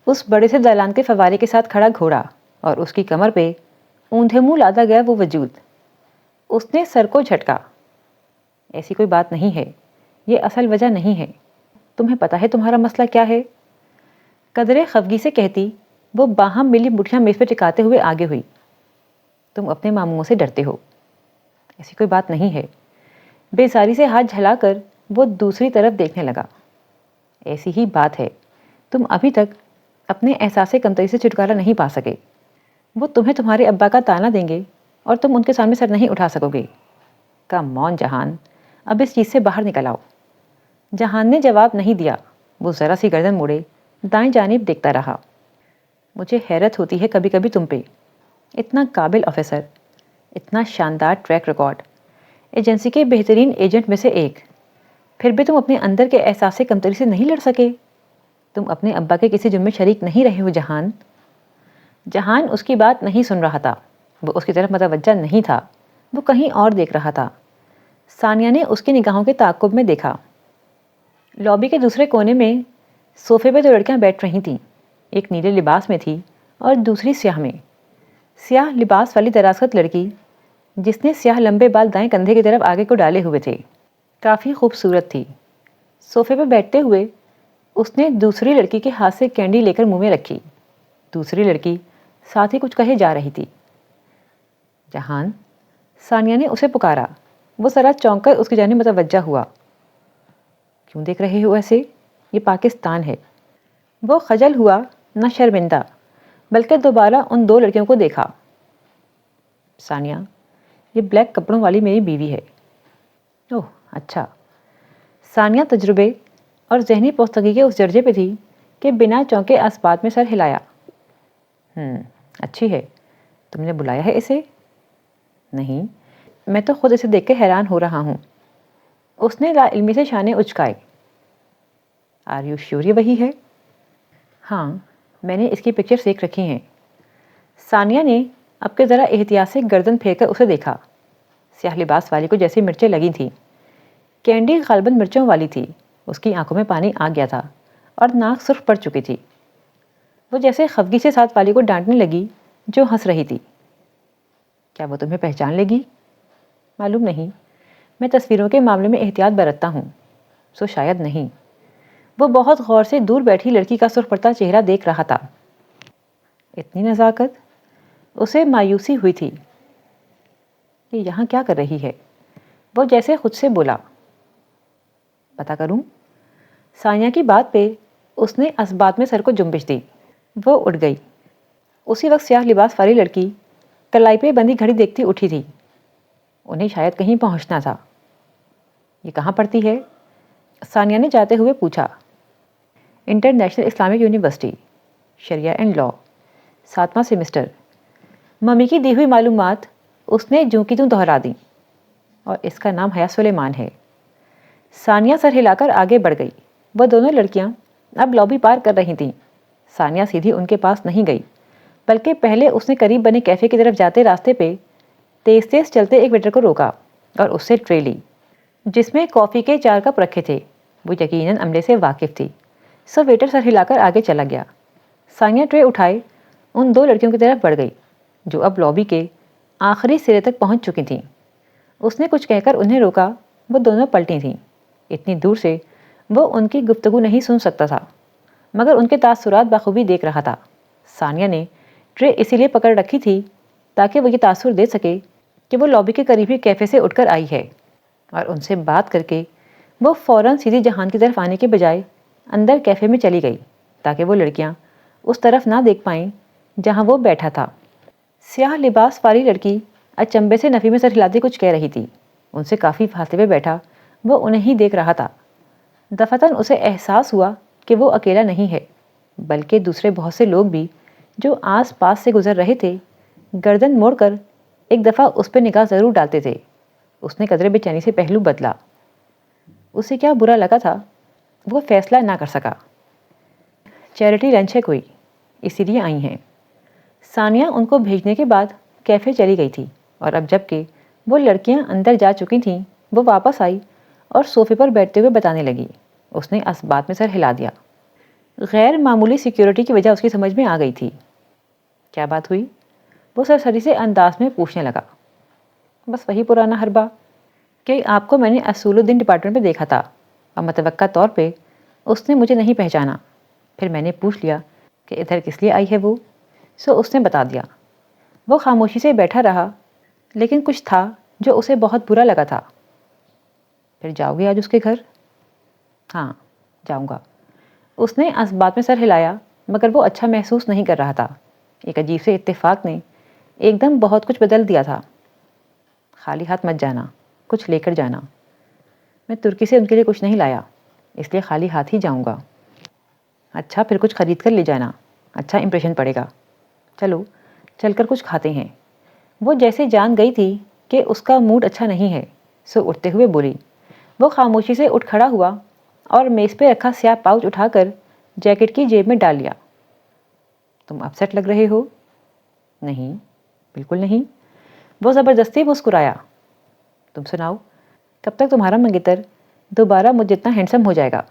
S1: اس بڑے سے دالان کے فوارے کے ساتھ کھڑا گھوڑا اور اس کی کمر پہ اوندھے منہ لادا گیا وہ وجود۔ اس نے سر کو جھٹکا۔ ایسی کوئی بات نہیں ہے، یہ اصل وجہ نہیں ہے۔ تمہیں پتہ ہے تمہارا مسئلہ کیا ہے؟ قدرے خفگی سے کہتی وہ باہم ملی مٹھیاں میز پہ ٹکاتے ہوئے آگے ہوئی۔ تم اپنے ماموں سے ڈرتے ہو، ایسی کوئی بات نہیں ہے۔ بےزاری سے ہاتھ جھلا کر وہ دوسری طرف دیکھنے لگا۔ ایسی ہی بات ہے، تم ابھی تک اپنے احساس کمتری سے چھٹکارا نہیں پا سکے۔ وہ تمہیں تمہارے ابا کا تانا دیں گے اور تم ان کے سامنے سر نہیں اٹھا سکو گے۔ کم آن جہان، اب اس چیز سے باہر نکل آؤ۔ جہان نے جواب نہیں دیا۔ وہ ذرا سی گردن موڑے دائیں جانب دیکھتا رہا۔ مجھے حیرت ہوتی ہے کبھی کبھی تم پہ، اتنا قابل آفیسر، اتنا شاندار ٹریک ریکارڈ، ایجنسی کے بہترین ایجنٹ میں سے ایک، پھر بھی تم اپنے اندر کے احساس کمتری سے نہیں لڑ سکے۔ تم اپنے ابا کے کسی جرم میں شریک نہیں رہے ہو جہان۔ جہان اس کی بات نہیں سن رہا تھا، وہ اس کی طرف متوجہ نہیں تھا، وہ کہیں اور دیکھ رہا تھا۔ ثانیہ نے اس کی نگاہوں کے تعاقب میں دیکھا۔ لابی کے دوسرے کونے میں صوفے پہ دو لڑکیاں بیٹھ رہی تھیں، ایک نیلے لباس میں تھی اور دوسری سیاہ میں۔ سیاہ لباس والی دراصل لڑکی، جس نے سیاہ لمبے بال دائیں کندھے کی طرف آگے کو ڈالے ہوئے تھے، کافی خوبصورت تھی۔ صوفے پہ بیٹھتے ہوئے اس نے دوسری لڑکی کے ہاتھ سے کینڈی لے کر منہ میں رکھی۔ دوسری لڑکی ساتھ ہی کچھ کہے جا رہی تھی۔ جہان، ثانیہ نے اسے پکارا۔ وہ ذرا چونک کر اس کی جانب متوجہ ہوا۔ کیوں دیکھ رہے ہو ایسے؟ یہ پاکستان ہے۔ وہ خجل ہوا، نہ شرمندہ، بلکہ دوبارہ ان دو لڑکیوں کو دیکھا۔ ثانیہ، یہ بلیک کپڑوں والی میری بیوی ہے۔ اوہ اچھا۔ ثانیہ تجربے اور ذہنی پختگی کے اس درجے پہ تھی کہ بنا چونکے اس بات میں سر ہلایا۔ اچھی ہے۔ تم نے بلایا ہے اسے؟ نہیں، میں تو خود اسے دیکھ کے حیران ہو رہا ہوں۔ اس نے لا علمی سے شانے اچکائے۔ آر یو شیور یہ وہی ہے؟ ہاں، میں نے اس کی پکچر دیکھ رکھی ہیں۔ ثانیہ نے اب کے ذرا احتیاط سے گردن پھیر کر اسے دیکھا۔ سیاہ لباس والی کو جیسی مرچیں لگی تھیں۔ کینڈی غالباً مرچوں والی تھی۔ اس کی آنکھوں میں پانی آ گیا تھا اور ناک سرخ پڑ چکی تھی۔ وہ جیسے خفگی سے ساتھ والی کو ڈانٹنے لگی جو ہنس رہی تھی۔ کیا وہ تمہیں پہچان لے گی؟ معلوم نہیں، میں تصویروں کے معاملے میں احتیاط برتتا ہوں، سو شاید نہیں۔ وہ بہت غور سے دور بیٹھی لڑکی کا سرخ پڑتا چہرہ دیکھ رہا تھا۔ اتنی نزاکت؟ اسے مایوسی ہوئی تھی کہ یہاں کیا کر رہی ہے۔ وہ جیسے خود سے بولا، پتہ کروں؟ ثانیہ کی بات پہ اس نے اسبات میں سر کو جنبش دی۔ وہ اٹھ گئی۔ اسی وقت سیاہ لباس والی لڑکی کلائی پہ بندھی گھڑی دیکھتی اٹھی تھی۔ انہیں شاید کہیں پہنچنا تھا۔ یہ کہاں پڑھتی ہے؟ ثانیہ نے جاتے ہوئے پوچھا۔ انٹرنیشنل اسلامک یونیورسٹی، شریعہ اینڈ لاء، 7واں سیمسٹر۔ ممی کی دی ہوئی معلومات اس نے جوں کی توں دہرا دیں۔ اور اس کا نام حیا سلیمان ہے۔ ثانیہ سر ہلا کر آگے بڑھ گئی۔ وہ دونوں لڑکیاں اب لابی پار کر رہی تھیں۔ ثانیہ سیدھی ان کے پاس نہیں گئی، بلکہ پہلے اس نے قریب بنے کیفے کی طرف جاتے راستے پہ تیز تیز چلتے ایک ویٹر کو روکا اور اس سے ٹرے لی جس میں کافی کے 4 کپ رکھے تھے۔ وہ یقیناً عملے سے واقف تھی، سو ویٹر سر ہلا کر آگے چلا گیا۔ ثانیہ ٹرے اٹھائے ان 2 لڑکیوں کی طرف بڑھ گئی جو اب لابی کے آخری سرے تک پہنچ چکی تھیں۔ اس نے کچھ کہہ کر انہیں روکا۔ وہ دونوں پلٹی تھیں۔ اتنی دور سے وہ ان کی گفتگو نہیں سن سکتا تھا، مگر ان کے تاثرات بخوبی دیکھ رہا تھا۔ ثانیہ نے ٹرے اسی لیے پکڑ رکھی تھی تاکہ وہ یہ تاثر دے سکے کہ وہ لابی کے قریبی کیفے سے اٹھ کر آئی ہے، اور ان سے بات کر کے وہ فوراً سیدھی جہان کی طرف آنے کے بجائے اندر کیفے میں چلی گئی تاکہ وہ لڑکیاں اس طرف نہ دیکھ پائیں جہاں وہ بیٹھا تھا۔ سیاہ لباس والی لڑکی اچنبے سے نفی میں سر ہلاتی کچھ کہہ رہی تھی۔ ان سے کافی فاصلے پہ بیٹھا وہ انہیں ہی دیکھ رہا تھا۔ دفعتاً اسے احساس ہوا کہ وہ اکیلا نہیں ہے، بلکہ دوسرے بہت سے لوگ بھی جو آس پاس سے گزر رہے تھے گردن موڑ کر ایک دفعہ اس پہ نگاہ ضرور ڈالتے تھے۔ اس نے قدرے بے چینی سے پہلو بدلا۔ اسے کیا برا لگا تھا وہ فیصلہ نہ کر سکا۔ چیریٹی لنچ ہے کوئی، اسی لیے آئی ہیں۔ ثانیہ ان کو بھیجنے کے بعد کیفے چلی گئی تھی، اور اب جب کہ وہ لڑکیاں اندر جا چکی تھیں وہ واپس آئی اور صوفے پر بیٹھتے ہوئے بتانے لگی۔ اس نے اسبات میں سر ہلا دیا۔ غیر معمولی سیکیورٹی کی وجہ اس کی سمجھ میں آ گئی تھی۔ کیا بات ہوئی؟ وہ سرسری سے انداز میں پوچھنے لگا۔ بس وہی پرانا حربہ کہ آپ کو میں نے اصول الدین ڈپارٹمنٹ میں دیکھا تھا اور متوقع طور پہ اس نے مجھے نہیں پہچانا۔ پھر میں نے پوچھ لیا کہ ادھر کس لیے آئی ہے وہ، سو اس نے بتا دیا۔ وہ خاموشی سے بیٹھا رہا، لیکن کچھ تھا جو اسے بہت برا لگا تھا۔ پھر جاؤ گے آج اس کے گھر؟ ہاں جاؤں گا۔ اس نے اسبات میں سر ہلایا، مگر وہ اچھا محسوس نہیں کر رہا تھا۔ ایک عجیب سے اتفاق نے ایک دم بہت کچھ بدل دیا تھا۔ خالی ہاتھ مت جانا، کچھ لے کر جانا۔ میں ترکی سے ان کے لیے کچھ نہیں لایا، اس لیے خالی ہاتھ ہی جاؤں گا۔ اچھا پھر کچھ خرید کر لے جانا، اچھا امپریشن پڑے گا۔ چلو چل کر کچھ کھاتے ہیں۔ وہ جیسے جان گئی تھی کہ اس کا موڈ اچھا نہیں ہے، سو اٹھتے ہوئے بولی۔ وہ خاموشی سے اٹھ کھڑا ہوا اور میز پہ رکھا سیاہ پاؤچ اٹھا کر جیکٹ کی جیب میں ڈال لیا۔ تم اپسیٹ لگ رہے ہو؟ نہیں، بالکل نہیں۔ وہ زبردستی مسکرایا۔ تم سناؤ، کب تک تمہارا منگیتر دوبارہ مجھ جتنا ہینڈسم ہو جائے گا؟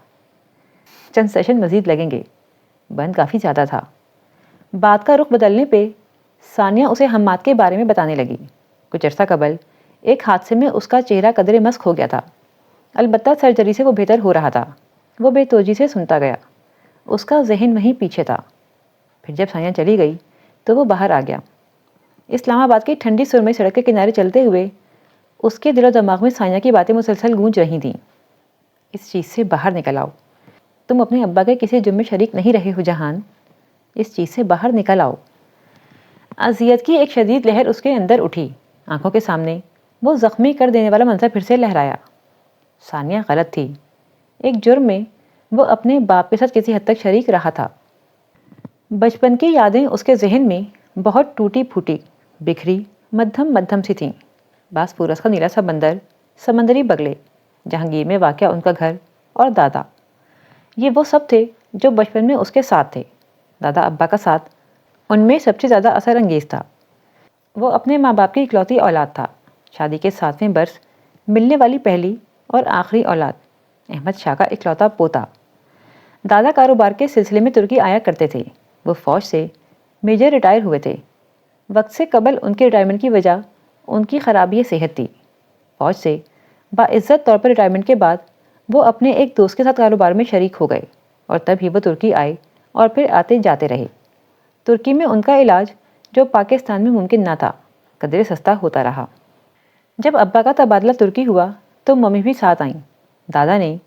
S1: چند سیشن مزید لگیں گے، بند کافی زیادہ تھا۔ بات کا رخ بدلنے پہ ثانیہ اسے حماد کے بارے میں بتانے لگی۔ کچھ عرصہ قبل ایک حادثے میں اس کا چہرہ قدرے مسخ ہو گیا تھا، البتہ سرجری سے وہ بہتر ہو رہا تھا۔ وہ بے توجہی سے سنتا گیا، اس کا ذہن وہیں پیچھے تھا۔ پھر جب ثانیہ چلی گئی تو وہ باہر آ گیا۔ اسلام آباد کی ٹھنڈی سرمئی سڑک کے کنارے چلتے ہوئے اس کے دل و دماغ میں ثانیہ کی باتیں مسلسل گونج رہی تھیں۔ اس چیز سے باہر نکل آؤ، تم اپنے ابا کے کسی جرم میں شریک نہیں رہے ہو جہان، اس چیز سے باہر نکل آؤ۔ اذیت کی ایک شدید لہر اس کے اندر اٹھی۔ آنکھوں کے سامنے وہ زخمی کر دینے والا منظر پھر سے لہرایا۔ ثانیہ غلط تھی۔ ایک جرم میں وہ اپنے باپ کے ساتھ کسی حد تک شریک رہا تھا۔ بچپن کی یادیں اس کے ذہن میں بہت ٹوٹی پھوٹی، بکھری، مدھم مدھم سی تھیں۔ باسفورس کا نیلا سمندر، سمندری بگلے، جہانگیر میں واقع ان کا گھر اور دادا، یہ وہ سب تھے جو بچپن میں اس کے ساتھ تھے۔ دادا ابا کا ساتھ ان میں سب سے زیادہ اثر انگیز تھا۔ وہ اپنے ماں باپ کی اکلوتی اولاد تھا، شادی کے 7ویں برس ملنے والی پہلی اور آخری اولاد، احمد شاہ کا اکلوتا پوتا۔ دادا کاروبار کے سلسلے میں ترکی آیا کرتے تھے۔ وہ فوج سے میجر ریٹائر ہوئے تھے۔ وقت سے قبل ان کے ریٹائرمنٹ کی وجہ ان کی خرابی صحت تھی۔ فوج سے باعزت طور پر ریٹائرمنٹ کے بعد وہ اپنے ایک دوست کے ساتھ کاروبار میں شریک ہو گئے، اور تب ہی وہ ترکی آئے اور پھر آتے جاتے رہے۔ ترکی میں ان کا علاج جو پاکستان میں ممکن نہ تھا قدرے سستا ہوتا رہا۔ جب ابا کا تبادلہ ترکی ہوا تو ممی بھی ساتھ آئیں۔ دادا نے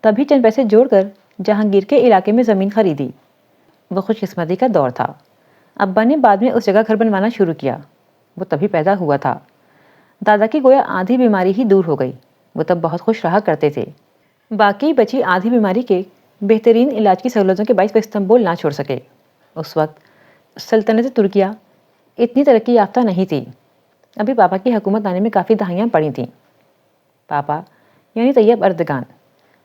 S1: تبھی چند پیسے جوڑ کر جہانگیر کے علاقے میں زمین خریدی۔ وہ خوش قسمتی کا دور تھا۔ ابا نے بعد میں اس جگہ گھر بنوانا شروع کیا۔ وہ تبھی پیدا ہوا تھا۔ دادا کی گویا آدھی بیماری ہی دور ہو گئی۔ وہ تب بہت خوش رہا کرتے تھے۔ باقی بچی آدھی بیماری کے بہترین علاج کی سہولتوں کے باعث وہ استنبول نہ چھوڑ سکے۔ اس وقت سلطنت ترکیہ اتنی ترقی یافتہ نہیں تھی۔ ابھی پاپا کی حکومت آنے میں کافی دہائیاں پڑی تھیں۔ پاپا یعنی طیب اردگان،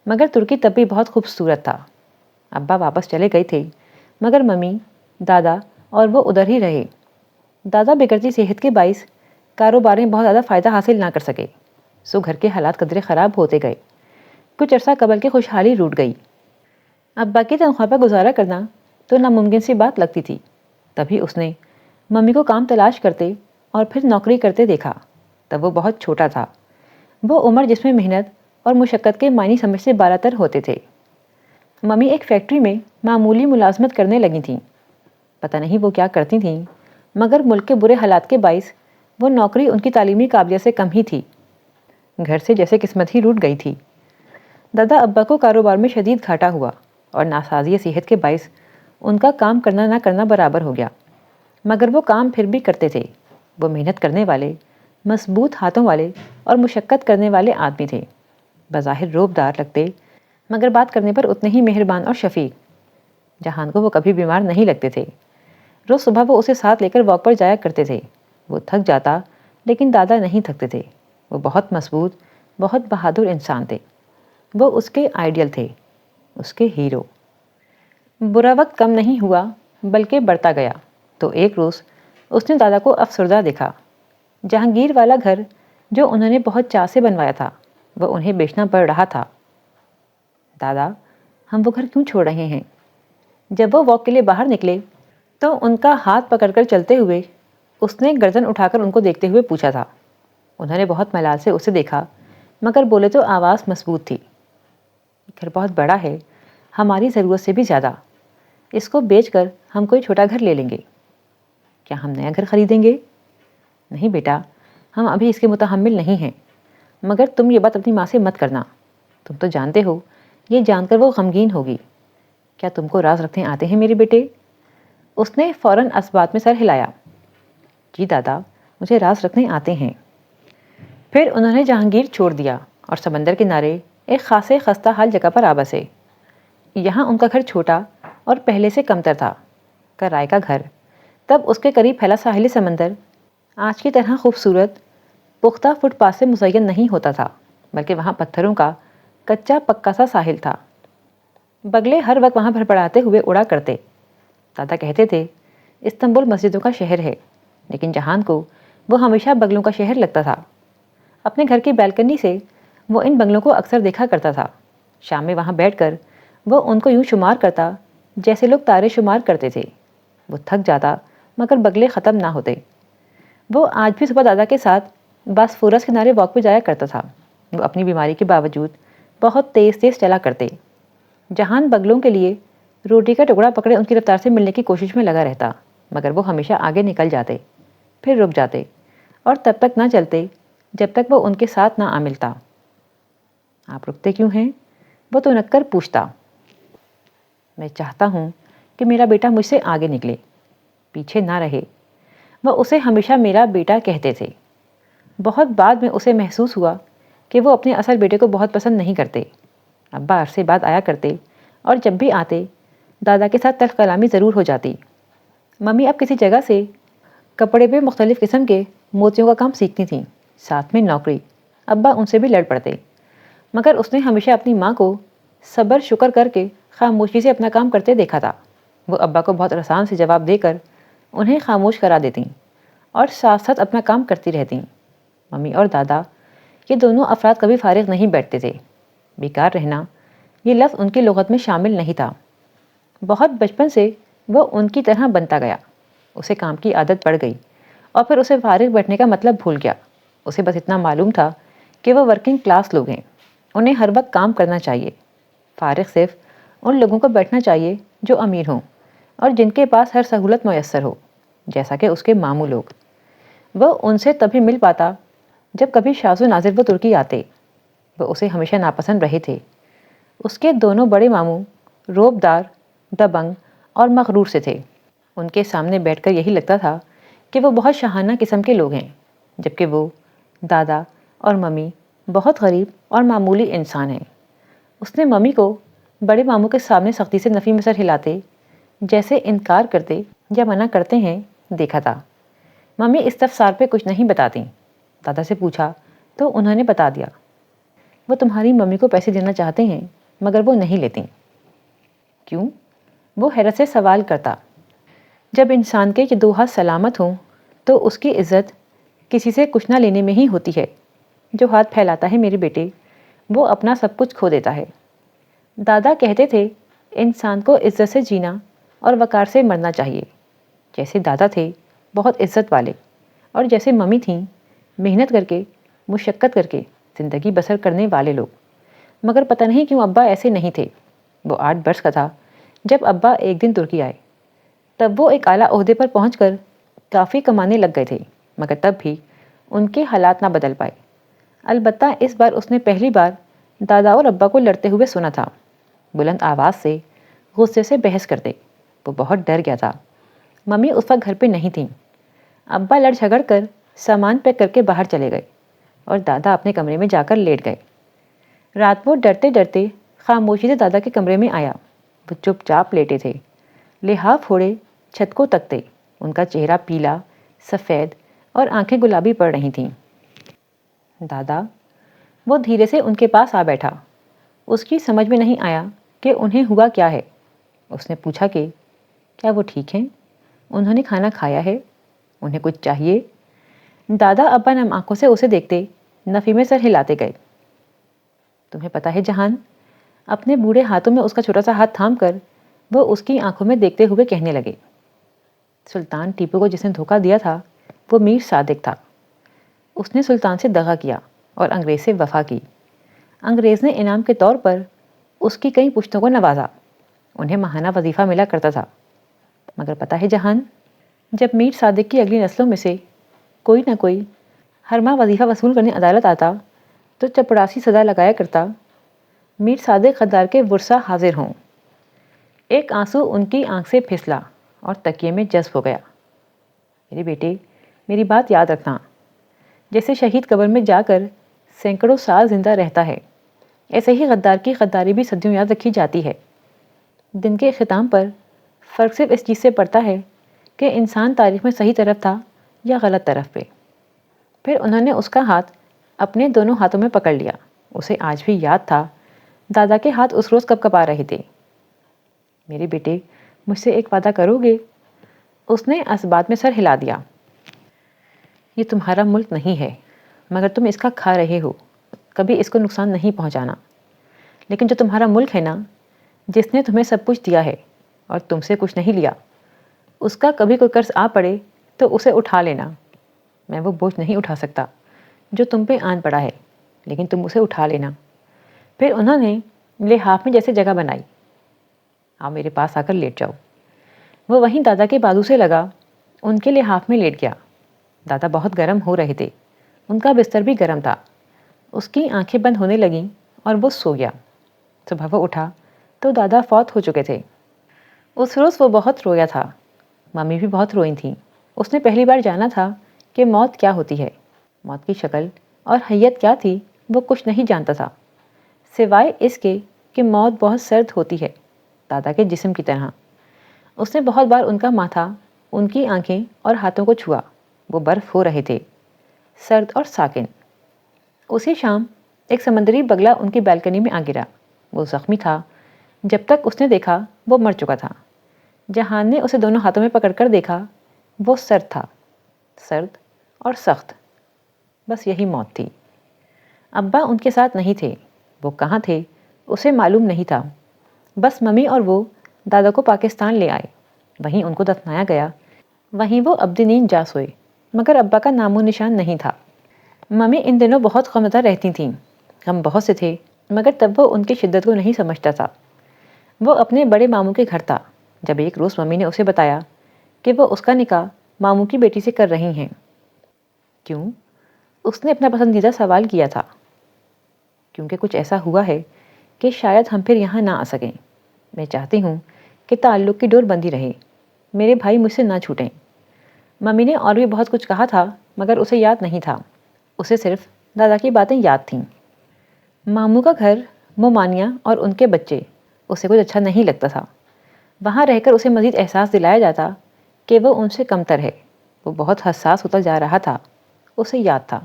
S1: مگر ترکی تب بھی بہت خوبصورت تھا۔ ابا واپس چلے گئے تھے مگر ممی، دادا اور وہ ادھر ہی رہے۔ دادا بگڑتی صحت کے باعث کاروبار میں بہت زیادہ فائدہ حاصل نہ کر سکے، سو گھر کے حالات قدرے خراب ہوتے گئے۔ کچھ عرصہ قبل کی خوشحالی روٹ گئی۔ ابا کی تنخواہ پر گزارا کرنا تو ناممکن سی بات لگتی تھی۔ تبھی اس نے ممی کو کام تلاش کرتے اور پھر نوکری کرتے دیکھا۔ تب وہ بہت چھوٹا تھا۔ وہ عمر جس میں محنت اور مشقت کے معنی سمجھ سے بالاتر ہوتے تھے۔ ممی ایک فیکٹری میں معمولی ملازمت کرنے لگی تھیں۔ پتہ نہیں وہ کیا کرتی تھیں، مگر ملک کے برے حالات کے باعث وہ نوکری ان کی تعلیمی قابلیت سے کم ہی تھی۔ گھر سے جیسے قسمت ہی روٹ گئی تھی۔ دادا ابا کو کاروبار میں شدید گھاٹا ہوا اور ناسازی صحت کے باعث ان کا کام کرنا نہ کرنا برابر ہو گیا، مگر وہ کام پھر بھی کرتے تھے۔ وہ محنت کرنے والے، مضبوط ہاتھوں والے اور مشقت کرنے والے آدمی تھے۔ بظاہر روبدار لگتے مگر بات کرنے پر اتنے ہی مہربان اور شفیق۔ جہان کو وہ کبھی بیمار نہیں لگتے تھے۔ روز صبح وہ اسے ساتھ لے کر واک پر جایا کرتے تھے۔ وہ تھک جاتا لیکن دادا نہیں تھکتے تھے۔ وہ بہت مضبوط، بہت بہادر انسان تھے۔ وہ اس کے آئیڈیل تھے، اس کے ہیرو۔ برا وقت کم نہیں ہوا بلکہ بڑھتا گیا تو ایک روز اس نے دادا کو افسردہ دیکھا۔ جہانگیر والا گھر جو انہوں نے بہت چاہ سے بنوایا تھا وہ انہیں بیچنا پڑ رہا تھا۔ دادا، ہم وہ گھر کیوں چھوڑ رہے ہیں؟ جب وہ واک کے لیے باہر نکلے تو ان کا ہاتھ پکڑ کر چلتے ہوئے اس نے گردن اٹھا کر ان کو دیکھتے ہوئے پوچھا تھا۔ انہوں نے بہت ملال سے اسے دیکھا مگر بولے تو آواز مضبوط تھی۔ گھر بہت بڑا ہے، ہماری ضرورت سے بھی زیادہ۔ اس کو بیچ کر ہم کوئی چھوٹا گھر لے لیں گے۔ کیا ہم نیا گھر خریدیں گے؟ نہیں بیٹا، ہم ابھی اس کے متحمل نہیں ہیں، مگر تم یہ بات اپنی ماں سے مت کرنا۔ تم تو جانتے ہو یہ جان کر وہ غمگین ہوگی۔ کیا تم کو راز رکھنے آتے ہیں میرے بیٹے؟ اس نے فوراً اسبات میں سر ہلایا۔ جی دادا، مجھے راز رکھنے آتے ہیں۔ پھر انہوں نے جہانگیر چھوڑ دیا اور سمندر کنارے ایک خاصے خستہ حال جگہ پر آ بسے۔ یہاں ان کا گھر چھوٹا اور پہلے سے کمتر تھا۔ کرائے کا گھر۔ تب اس کے قریب پھیلا ساحلی سمندر آج کی طرح خوبصورت پختہ فٹ پاتھ سے مزین نہیں ہوتا تھا، بلکہ وہاں پتھروں کا کچا پکا سا ساحل تھا۔ بگلے ہر وقت وہاں بھڑبڑاتے ہوئے اڑا کرتے۔ دادا کہتے تھے استنبول مسجدوں کا شہر ہے، لیکن جہان کو وہ ہمیشہ بگلوں کا شہر لگتا تھا۔ اپنے گھر کی بیلکنی سے وہ ان بنگلوں کو اکثر دیکھا کرتا تھا۔ شام میں وہاں بیٹھ کر وہ ان کو یوں شمار کرتا جیسے لوگ تارے شمار کرتے تھے۔ وہ تھک جاتا مگر بگلے ختم نہ ہوتے۔ وہ آج بھی صبح دادا کے ساتھ باسفورس کنارے واک پہ جایا کرتا تھا۔ وہ اپنی بیماری کے باوجود بہت تیز تیز چلا کرتے۔ جہان بگلوں کے لیے روٹی کا ٹکڑا پکڑے ان کی رفتار سے ملنے کی کوشش میں لگا رہتا، مگر وہ ہمیشہ آگے نکل جاتے، پھر رک جاتے اور تب تک نہ چلتے جب تک وہ ان کے ساتھ نہ آ ملتا۔ آپ رکتے کیوں ہیں؟ وہ تو نک کر پوچھتا۔ میں چاہتا ہوں کہ میرا بیٹا مجھ سے آگے نکلے، پیچھے نہ رہے۔ وہ اسے ہمیشہ میرا بیٹا کہتے تھے۔ بہت بعد میں اسے محسوس ہوا کہ وہ اپنے اصل بیٹے کو بہت پسند نہیں کرتے۔ ابا عرصے بعد آیا کرتے اور جب بھی آتے دادا کے ساتھ تلخ کلامی ضرور ہو جاتی۔ ممی اب کسی جگہ سے کپڑے پہ مختلف قسم کے موتیوں کا کام سیکھتی تھیں، ساتھ میں نوکری۔ ابا ان سے بھی لڑ پڑتے، مگر اس نے ہمیشہ اپنی ماں کو صبر شکر کر کے خاموشی سے اپنا کام کرتے دیکھا تھا۔ وہ ابا کو بہت آسان سے جواب دے کر انہیں خاموش کرا دیتیں اور ساتھ ساتھ اپنا کام کرتی رہتیں۔ ممی اور دادا یہ دونوں افراد کبھی فارغ نہیں بیٹھتے تھے۔ بیکار رہنا یہ لفظ ان کی لغت میں شامل نہیں تھا۔ بہت بچپن سے وہ ان کی طرح بنتا گیا۔ اسے کام کی عادت پڑ گئی اور پھر اسے فارغ بیٹھنے کا مطلب بھول گیا۔ اسے بس اتنا معلوم تھا کہ وہ ورکنگ کلاس لوگ ہیں، انہیں ہر وقت کام کرنا چاہیے۔ فارغ صرف ان لوگوں کو بیٹھنا چاہیے جو امیر ہوں، اور جن کے پاس ہر سہولت میسر ہو، جیسا کہ اس کے ماموں لوگ۔ وہ ان سے تبھی مل پاتا جب کبھی شاز و ناظر وہ ترکی آتے۔ وہ اسے ہمیشہ ناپسند رہے تھے۔ اس کے دونوں بڑے ماموں روب دار، دبنگ اور مغرور سے تھے۔ ان کے سامنے بیٹھ کر یہی لگتا تھا کہ وہ بہت شاہانہ قسم کے لوگ ہیں، جبکہ وہ دادا اور ممی بہت غریب اور معمولی انسان ہیں۔ اس نے ممی کو بڑے ماموں کے سامنے سختی سے نفی میں سر ہلاتے، جیسے انکار کرتے یا منع کرتے ہیں، دیکھا تھا۔ ممی استفسار پہ کچھ نہیں بتاتی۔ دادا سے پوچھا تو انہوں نے بتا دیا، وہ تمہاری ممی کو پیسے دینا چاہتے ہیں مگر وہ نہیں لیتی۔ کیوں؟ وہ حیرت سے سوال کرتا۔ جب انسان کے یہ دو ہاتھ سلامت ہوں تو اس کی عزت کسی سے کچھ نہ لینے میں ہی ہوتی ہے۔ جو ہاتھ پھیلاتا ہے میرے بیٹے، وہ اپنا سب کچھ کھو دیتا ہے۔ دادا کہتے تھے انسان کو عزت سے جینا اور وقار سے مرنا چاہیے۔ جیسے دادا تھے بہت عزت والے، اور جیسے ممی تھیں محنت کر کے، مشقت کر کے زندگی بسر کرنے والے لوگ۔ مگر پتہ نہیں کیوں ابا ایسے نہیں تھے۔ وہ 8 برس کا تھا جب ابا ایک دن ترکی آئے۔ تب وہ ایک اعلیٰ عہدے پر پہنچ کر کافی کمانے لگ گئے تھے، مگر تب بھی ان کے حالات نہ بدل پائے۔ البتہ اس بار اس نے پہلی بار دادا اور ابا کو لڑتے ہوئے سنا تھا، بلند آواز سے، غصے سے بحث کرتے۔ وہ بہت ڈر گیا تھا۔ ممی اس وقت گھر پہ نہیں تھیں۔ ابا لڑ جھگڑ کر سامان پیک کر کے باہر چلے گئے اور دادا اپنے کمرے میں جا کر لیٹ گئے۔ رات وہ ڈرتے ڈرتے خاموشی سے دادا کے کمرے میں آیا۔ وہ چپ چاپ لیٹے تھے، لحاف اوڑھے چھت کو تکتے۔ ان کا چہرہ پیلا، سفید اور آنکھیں گلابی پڑ رہی تھیں۔ دادا، وہ دھیرے سے ان کے پاس آ بیٹھا۔ اس کی سمجھ میں نہیں آیا کہ انہیں ہوا کیا ہے۔ اس نے پوچھا کہ کیا وہ ٹھیک ہیں؟ انہوں نے کھانا کھایا ہے؟ انہیں کچھ چاہیے؟ دادا ابا نم آنکھوں سے اسے دیکھتے نفی میں سر ہلاتے گئے۔ تمہیں پتہ ہے جہان، اپنے بوڑھے ہاتھوں میں اس کا چھوٹا سا ہاتھ تھام کر وہ اس کی آنکھوں میں دیکھتے ہوئے کہنے لگے، سلطان ٹیپو کو جس نے دھوکہ دیا تھا وہ میر صادق تھا۔ اس نے سلطان سے دغا کیا اور انگریز سے وفا کی۔ انگریز نے انعام کے طور پر اس کی کئی پشتوں کو نوازا۔ انہیں ماہانہ وظیفہ ملا کرتا تھا۔ مگر پتہ ہے جہان، جب میر صادق کی اگلی نسلوں میں سے کوئی نہ کوئی ہر ماہ وظیفہ وصول کرنے عدالت آتا تو چپڑاسی سزا لگایا کرتا، میر صادق غدار کے ورثہ حاضر ہوں۔ ایک آنسو ان کی آنکھ سے پھسلا اور تکیے میں جذب ہو گیا۔ میرے بیٹے، میری بات یاد رکھنا، جیسے شہید قبر میں جا کر سینکڑوں سال زندہ رہتا ہے، ایسے ہی غدار کی غداری بھی صدیوں یاد رکھی جاتی ہے۔ دن کے اختتام پر فرق صرف اس چیز سے پڑتا ہے کہ انسان تاریخ میں صحیح طرف تھا یا غلط طرف پہ۔ پھر انہوں نے اس کا ہاتھ اپنے دونوں ہاتھوں میں پکڑ لیا۔ اسے آج بھی یاد تھا دادا کے ہاتھ اس روز کب کب آ رہے تھے۔ میرے بیٹے، مجھ سے ایک وعدہ کرو گے؟ اس نے اس بات میں سر ہلا دیا۔ یہ تمہارا ملک نہیں ہے، مگر تم اس کا کھا رہے ہو، کبھی اس کو نقصان نہیں پہنچانا۔ لیکن جو تمہارا ملک ہے نا، جس نے تمہیں سب کچھ دیا ہے اور تم سے کچھ نہیں لیا، اس کا کبھی کوئی قرض آ پڑے تو اسے اٹھا لینا۔ میں وہ بوجھ نہیں اٹھا سکتا جو تم پہ آن پڑا ہے، لیکن تم اسے اٹھا لینا۔ پھر انہوں نے لحاف میں جیسے جگہ بنائی۔ آپ میرے پاس آ کر لیٹ جاؤ۔ وہ وہیں دادا کے بازو سے لگا ان کے لحاف میں لیٹ گیا۔ دادا بہت گرم ہو رہے تھے، ان کا بستر بھی گرم تھا۔ اس کی آنکھیں بند ہونے لگیں اور وہ سو گیا۔ صبح وہ اٹھا تو دادا فوت ہو چکے تھے۔ اس روز وہ بہت رویا تھا۔ ممی بھی بہت روئی تھیں۔ اس نے پہلی بار جانا تھا کہ موت کیا ہوتی ہے۔ موت کی شکل اور حیت کیا تھی وہ کچھ نہیں جانتا تھا، سوائے اس کے کہ موت بہت سرد ہوتی ہے، دادا کے جسم کی طرح۔ اس نے بہت بار ان کا ماتھا، ان کی آنکھیں اور ہاتھوں کو چھوا۔ وہ برف ہو رہے تھے، سرد اور ساکن۔ اسی شام ایک سمندری بگلا ان کی بالکنی میں آ گرا۔ وہ زخمی تھا۔ جب تک اس نے دیکھا وہ مر چکا تھا۔ جہان نے اسے دونوں ہاتھوں میں پکڑ کر دیکھا۔ وہ سرد تھا، سرد اور سخت۔ بس یہی موت تھی۔ ابا ان کے ساتھ نہیں تھے۔ وہ کہاں تھے اسے معلوم نہیں تھا۔ بس ممی اور وہ دادا کو پاکستان لے آئے۔ وہیں ان کو دفنایا گیا۔ وہیں وہ ابدی نیند جا سوئے، مگر ابا کا نام و نشان نہیں تھا۔ ممی ان دنوں بہت غمزدہ رہتی تھیں۔ غم بہت سے تھے، مگر تب وہ ان کی شدت کو نہیں سمجھتا تھا۔ وہ اپنے بڑے ماموں کے گھر تھا، جب ایک روز ممی نے اسے بتایا کہ وہ اس کا نکاح ماموں کی بیٹی سے کر رہی ہیں۔ کیوں؟ اس نے اپنا پسندیدہ سوال کیا تھا۔ کیونکہ کچھ ایسا ہوا ہے کہ شاید ہم پھر یہاں نہ آ سکیں۔ میں چاہتی ہوں کہ تعلق کی ڈور بندھی رہے، میرے بھائی مجھ سے نہ چھوٹیں۔ ممی نے اور بھی بہت کچھ کہا تھا مگر اسے یاد نہیں تھا، اسے صرف دادا کی باتیں یاد تھیں۔ ماموں کا گھر، مومانیاں اور ان کے بچے اسے کچھ اچھا نہیں لگتا تھا۔ وہاں رہ کر اسے مزید احساس دلایا جاتا کہ وہ ان سے کمتر ہے۔ وہ بہت حساس ہوتا جا رہا تھا، اسے یاد تھا۔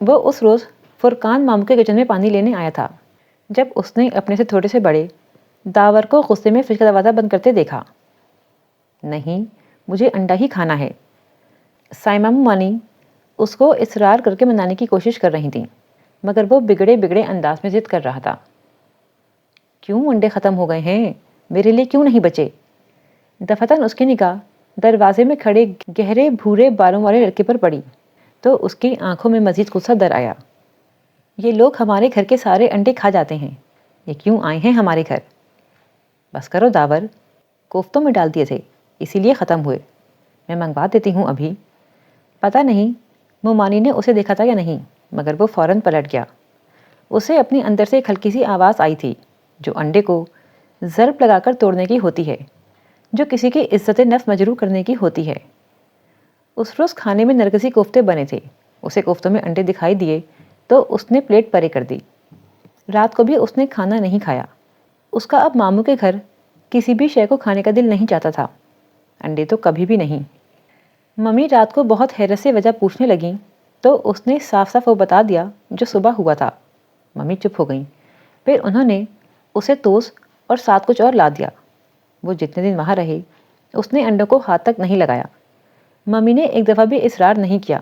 S1: وہ اس روز فرقان ماموں کے کچن میں پانی لینے آیا تھا جب اس نے اپنے سے تھوڑے سے بڑے داور کو غصے میں فریج کا دروازہ بند کرتے دیکھا۔ نہیں، مجھے انڈا ہی کھانا ہے۔ سائمہ مومانی اس کو اصرار کر کے منانے کی کوشش کر رہی تھیں مگر وہ بگڑے بگڑے انداز میں ضد کر رہا تھا۔ کیوں انڈے ختم ہو گئے ہیں؟ میرے لیے کیوں نہیں بچے؟ دفتن اس کی نگاہ دروازے میں کھڑے گہرے بھورے بالوں والے لڑکے پر پڑی تو اس کی آنکھوں میں مزید غصہ در آیا۔ یہ لوگ ہمارے گھر کے سارے انڈے کھا جاتے ہیں، یہ کیوں آئے ہیں ہمارے گھر؟ بس کرو داور، کوفتوں میں ڈال دیے تھے اسی لیے ختم ہوئے، میں منگوا دیتی ہوں ابھی۔ پتہ نہیں مومانی نے اسے دیکھا تھا یا نہیں مگر وہ فوراً پلٹ گیا۔ اسے اپنے اندر سے ایک ہلکی سی آواز آئی تھی جو انڈے کو ضرب لگا کر توڑنے کی ہوتی ہے، جو کسی کی عزت نفس مجروح کرنے کی ہوتی ہے۔ اس روز کھانے میں نرگسی کوفتے بنے تھے، اسے کوفتوں میں انڈے دکھائی دیے تو اس نے پلیٹ پرے کر دی۔ رات کو بھی اس نے کھانا نہیں کھایا۔ اس کا اب ماموں کے گھر کسی بھی شے کو کھانے کا دل نہیں چاہتا تھا، انڈے تو کبھی بھی نہیں۔ ممی رات کو بہت حیرت سے وجہ پوچھنے لگیں تو اس نے صاف صاف وہ بتا دیا جو صبح ہوا تھا۔ ممی چپ ہو گئیں، پھر انہوں نے اسے توست اور ساتھ کچھ اور لا دیا۔ وہ جتنے دن وہاں رہے اس نے انڈوں کو ہاتھ تک نہیں لگایا۔ ممی نے ایک دفعہ بھی اصرار نہیں کیا،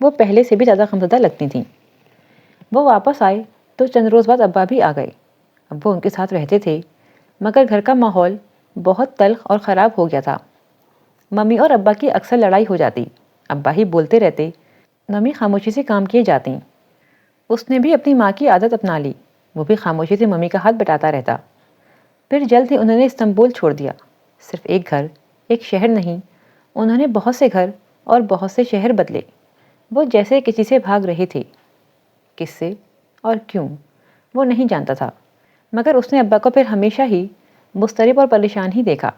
S1: وہ پہلے سے بھی زیادہ غمزدہ لگتی تھیں۔ وہ واپس آئے تو چند روز بعد ابا بھی آ گئے۔ اب وہ ان کے ساتھ رہتے تھے مگر گھر کا ماحول بہت تلخ اور خراب ہو گیا تھا۔ ممی اور ابا کی اکثر لڑائی ہو جاتی، ابا ہی بولتے رہتے، ممی خاموشی سے کام کیے جاتی۔ اس نے بھی اپنی ماں کی عادت اپنا لی، وہ بھی خاموشی سے ممی کا ہاتھ بٹاتا رہتا۔ پھر جلد ہی انہوں نے استنبول چھوڑ دیا۔ صرف ایک گھر، ایک شہر نہیں، انہوں نے بہت سے گھر اور بہت سے شہر بدلے۔ وہ جیسے کسی سے بھاگ رہے تھے، کس سے اور کیوں وہ نہیں جانتا تھا مگر اس نے ابا کو پھر ہمیشہ ہی مضطرب اور پریشان ہی دیکھا۔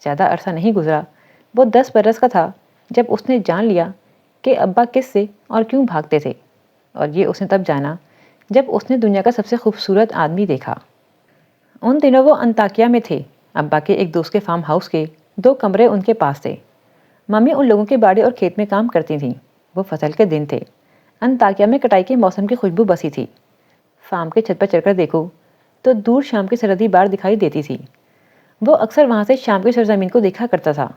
S1: زیادہ عرصہ نہیں گزرا، وہ 10 برس کا تھا جب اس نے جان لیا کہ ابا کس سے اور کیوں بھاگتے تھے، اور یہ اس نے تب جانا جب اس نے دنیا کا سب سے خوبصورت آدمی دیکھا۔ ان دنوں وہ انطاکیہ میں تھے، ابا کے ایک دوست کے فارم ہاؤس کے 2 کمرے ان کے پاس تھے۔ ممی ان لوگوں کے باڑے اور کھیت میں کام کرتی تھیں۔ وہ فصل کے دن تھے، انطاکیہ میں کٹائی کے موسم کی خوشبو بسی تھی۔ فارم کے چھت پر چڑھ کر دیکھو تو دور شام کی سرحدی بار دکھائی دیتی تھی۔ وہ اکثر وہاں سے شام کی سرزمین کو دیکھا کرتا تھا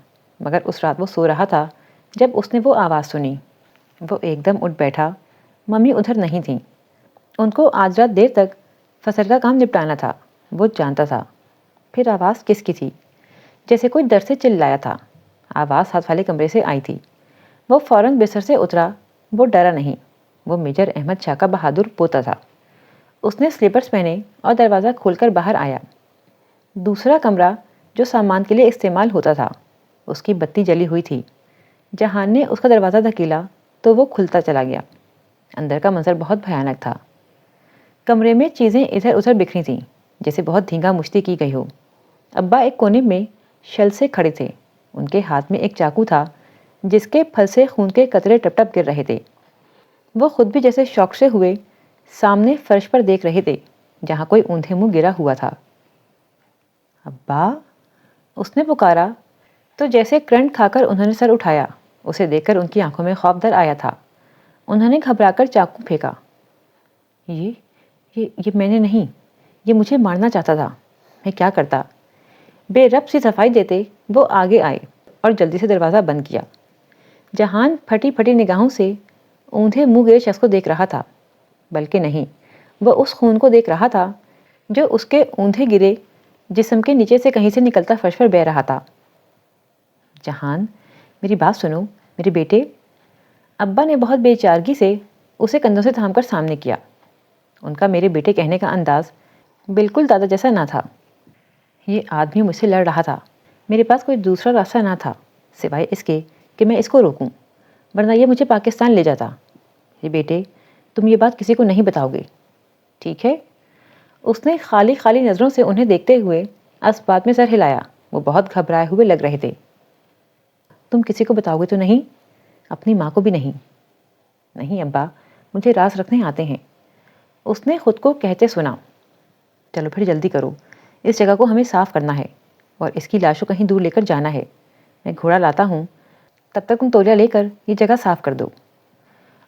S1: مگر اس رات وہ سو رہا تھا جب اس نے وہ آواز سنی۔ وہ ایک دم اٹھ بیٹھا، ممی ادھر نہیں تھیں۔ ان کو آج رات دیر تک فصل کا کام نپٹانا تھا، وہ جانتا تھا۔ پھر آواز کس کی تھی؟ جیسے کوئی در سے چلایا تھا۔ آواز ہاتھ والے کمرے سے آئی تھی۔ وہ فوراً بستر سے اترا، وہ ڈرا نہیں، وہ میجر احمد شاہ کا بہادر پوتا تھا۔ اس نے سلیپرز پہنے اور دروازہ کھول کر باہر آیا۔ دوسرا کمرہ جو سامان کے لیے استعمال ہوتا تھا، اس کی بتی جلی ہوئی تھی۔ جہان نے اس کا دروازہ دھکیلا تو وہ کھلتا چلا گیا۔ اندر کا منظر بہت بھیانک تھا۔ کمرے میں چیزیں ادھر ادھر بکھری تھیں جیسے بہت دھینگا مشتی کی گئی ہو۔ ابا ایک کونے میں شل سے کھڑے تھے، ان کے ہاتھ میں ایک چاقو تھا جس کے پھل سے خون کے قطرے ٹپ ٹپ گر رہے تھے۔ وہ خود بھی جیسے شوق سے ہوئے سامنے فرش پر دیکھ رہے تھے جہاں کوئی اوندھے منہ گرا ہوا تھا۔ ابا، اس نے پکارا تو جیسے کرنٹ کھا کر انہوں نے سر اٹھایا۔ اسے دیکھ کر ان کی آنکھوں میں خوف در آیا تھا۔ انہوں نے گھبرا کر چاقو پھینکا۔ یہ میں نے نہیں، یہ مجھے مارنا چاہتا تھا، میں کیا کرتا؟ بے رب سی صفائی دیتے وہ آگے آئے اور جلدی سے دروازہ بند کیا۔ جہان پھٹی پھٹی نگاہوں سے اوندھے منہ گرے شخص کو دیکھ رہا تھا، بلکہ نہیں، وہ اس خون کو دیکھ رہا تھا جو اس کے اوندھے گرے جسم کے نیچے سے کہیں سے نکلتا فرش پر بہہ رہا تھا۔ جہان، میری بات سنو میرے بیٹے۔ ابا نے بہت بے چارگی سے اسے کندھوں سے تھام کر سامنے کیا۔ ان کا میرے بیٹے کہنے کا انداز بالکل دادا جیسا نہ تھا۔ یہ آدمی مجھ سے لڑ رہا تھا، میرے پاس کوئی دوسرا راستہ نہ تھا سوائے اس کے کہ میں اس کو روکوں، ورنہ یہ مجھے پاکستان لے جاتا۔ یہ بیٹے، تم یہ بات کسی کو نہیں بتاؤ گے، ٹھیک ہے؟ اس نے خالی خالی نظروں سے انہیں دیکھتے ہوئے اسبات میں سر ہلایا۔ وہ بہت گھبرائے ہوئے لگ رہے تھے۔ تم کسی کو بتاؤ گے تو نہیں؟ اپنی ماں کو بھی نہیں؟ نہیں ابا، مجھے راز رکھنے آتے ہیں، اس نے خود کو کہتے سنا۔ چلو پھر جلدی کرو، اس جگہ کو ہمیں صاف کرنا ہے اور اس کی لاش کو کہیں دور لے کر جانا ہے۔ میں گھوڑا لاتا ہوں، تب تک تم تولیہ لے کر یہ جگہ صاف کر دو۔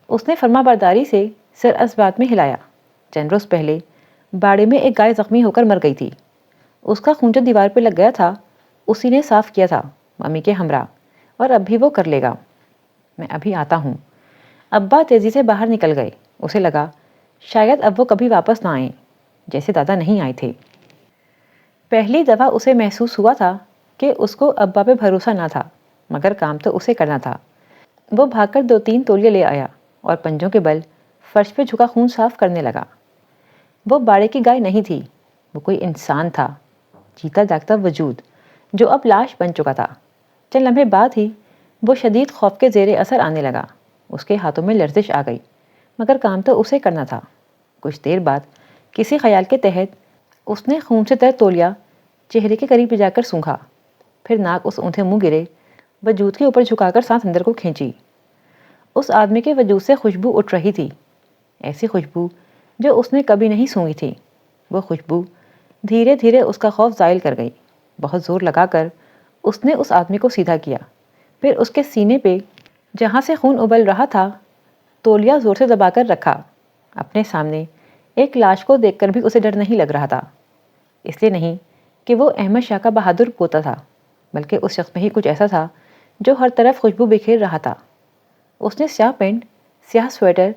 S1: اس نے فرما برداری سے سر اسبات میں ہلایا۔ چند روز پہلے باڑے میں ایک گائے زخمی ہو کر مر گئی تھی۔ اس کا خون جو دیوار پہ لگ گیا تھا اسی نے صاف کیا تھا ممی کے ہمراہ، اور اب بھی وہ کر لے گا۔ میں ابھی آتا ہوں۔ ابا تیزی سے باہر نکل گئے۔ اسے لگا شاید اب وہ کبھی واپس نہ آئیں، جیسے دادا نہیں آئے تھے۔ پہلی دفعہ اسے محسوس ہوا تھا کہ اس کو ابا پہ بھروسہ نہ تھا، مگر کام تو اسے کرنا تھا۔ وہ بھاگ کر 2-3 تولیے لے آیا اور پنجوں کے بل فرش پہ جھکا خون صاف کرنے لگا۔ وہ باڑے کی گائے نہیں تھی، وہ کوئی انسان تھا، جیتا جاگتا وجود جو اب لاش بن چکا تھا۔ چند لمحے بعد ہی وہ شدید خوف کے زیر اثر آنے لگا۔ اس کے ہاتھوں میں لرزش آ گئی، مگر کام تو اسے کرنا تھا۔ کچھ دیر بعد کسی خیال کے تحت اس نے خون سے تر تولیہ چہرے کے قریب جا کر سونگھا، پھر ناک اس اونٹے منہ گرے وجود کے اوپر جھکا کر سانس اندر کو کھینچی۔ اس آدمی کے وجود سے خوشبو اٹھ رہی تھی، ایسی خوشبو جو اس نے کبھی نہیں سونگھی تھی۔ وہ خوشبو دھیرے دھیرے اس کا خوف زائل کر گئی۔ بہت زور لگا کر اس نے اس آدمی کو سیدھا کیا، پھر اس کے سینے پہ جہاں سے خون ابل رہا تھا تولیہ زور سے دبا کر رکھا۔ اپنے سامنے ایک لاش کو دیکھ کر بھی اسے ڈر نہیں لگ رہا تھا، اس لیے نہیں کہ وہ احمد شاہ کا بہادر پوتا تھا، بلکہ اس شخص میں ہی کچھ ایسا تھا جو ہر طرف خوشبو بکھیر رہا تھا۔ اس نے سیاہ پینٹ، سیاہ سویٹر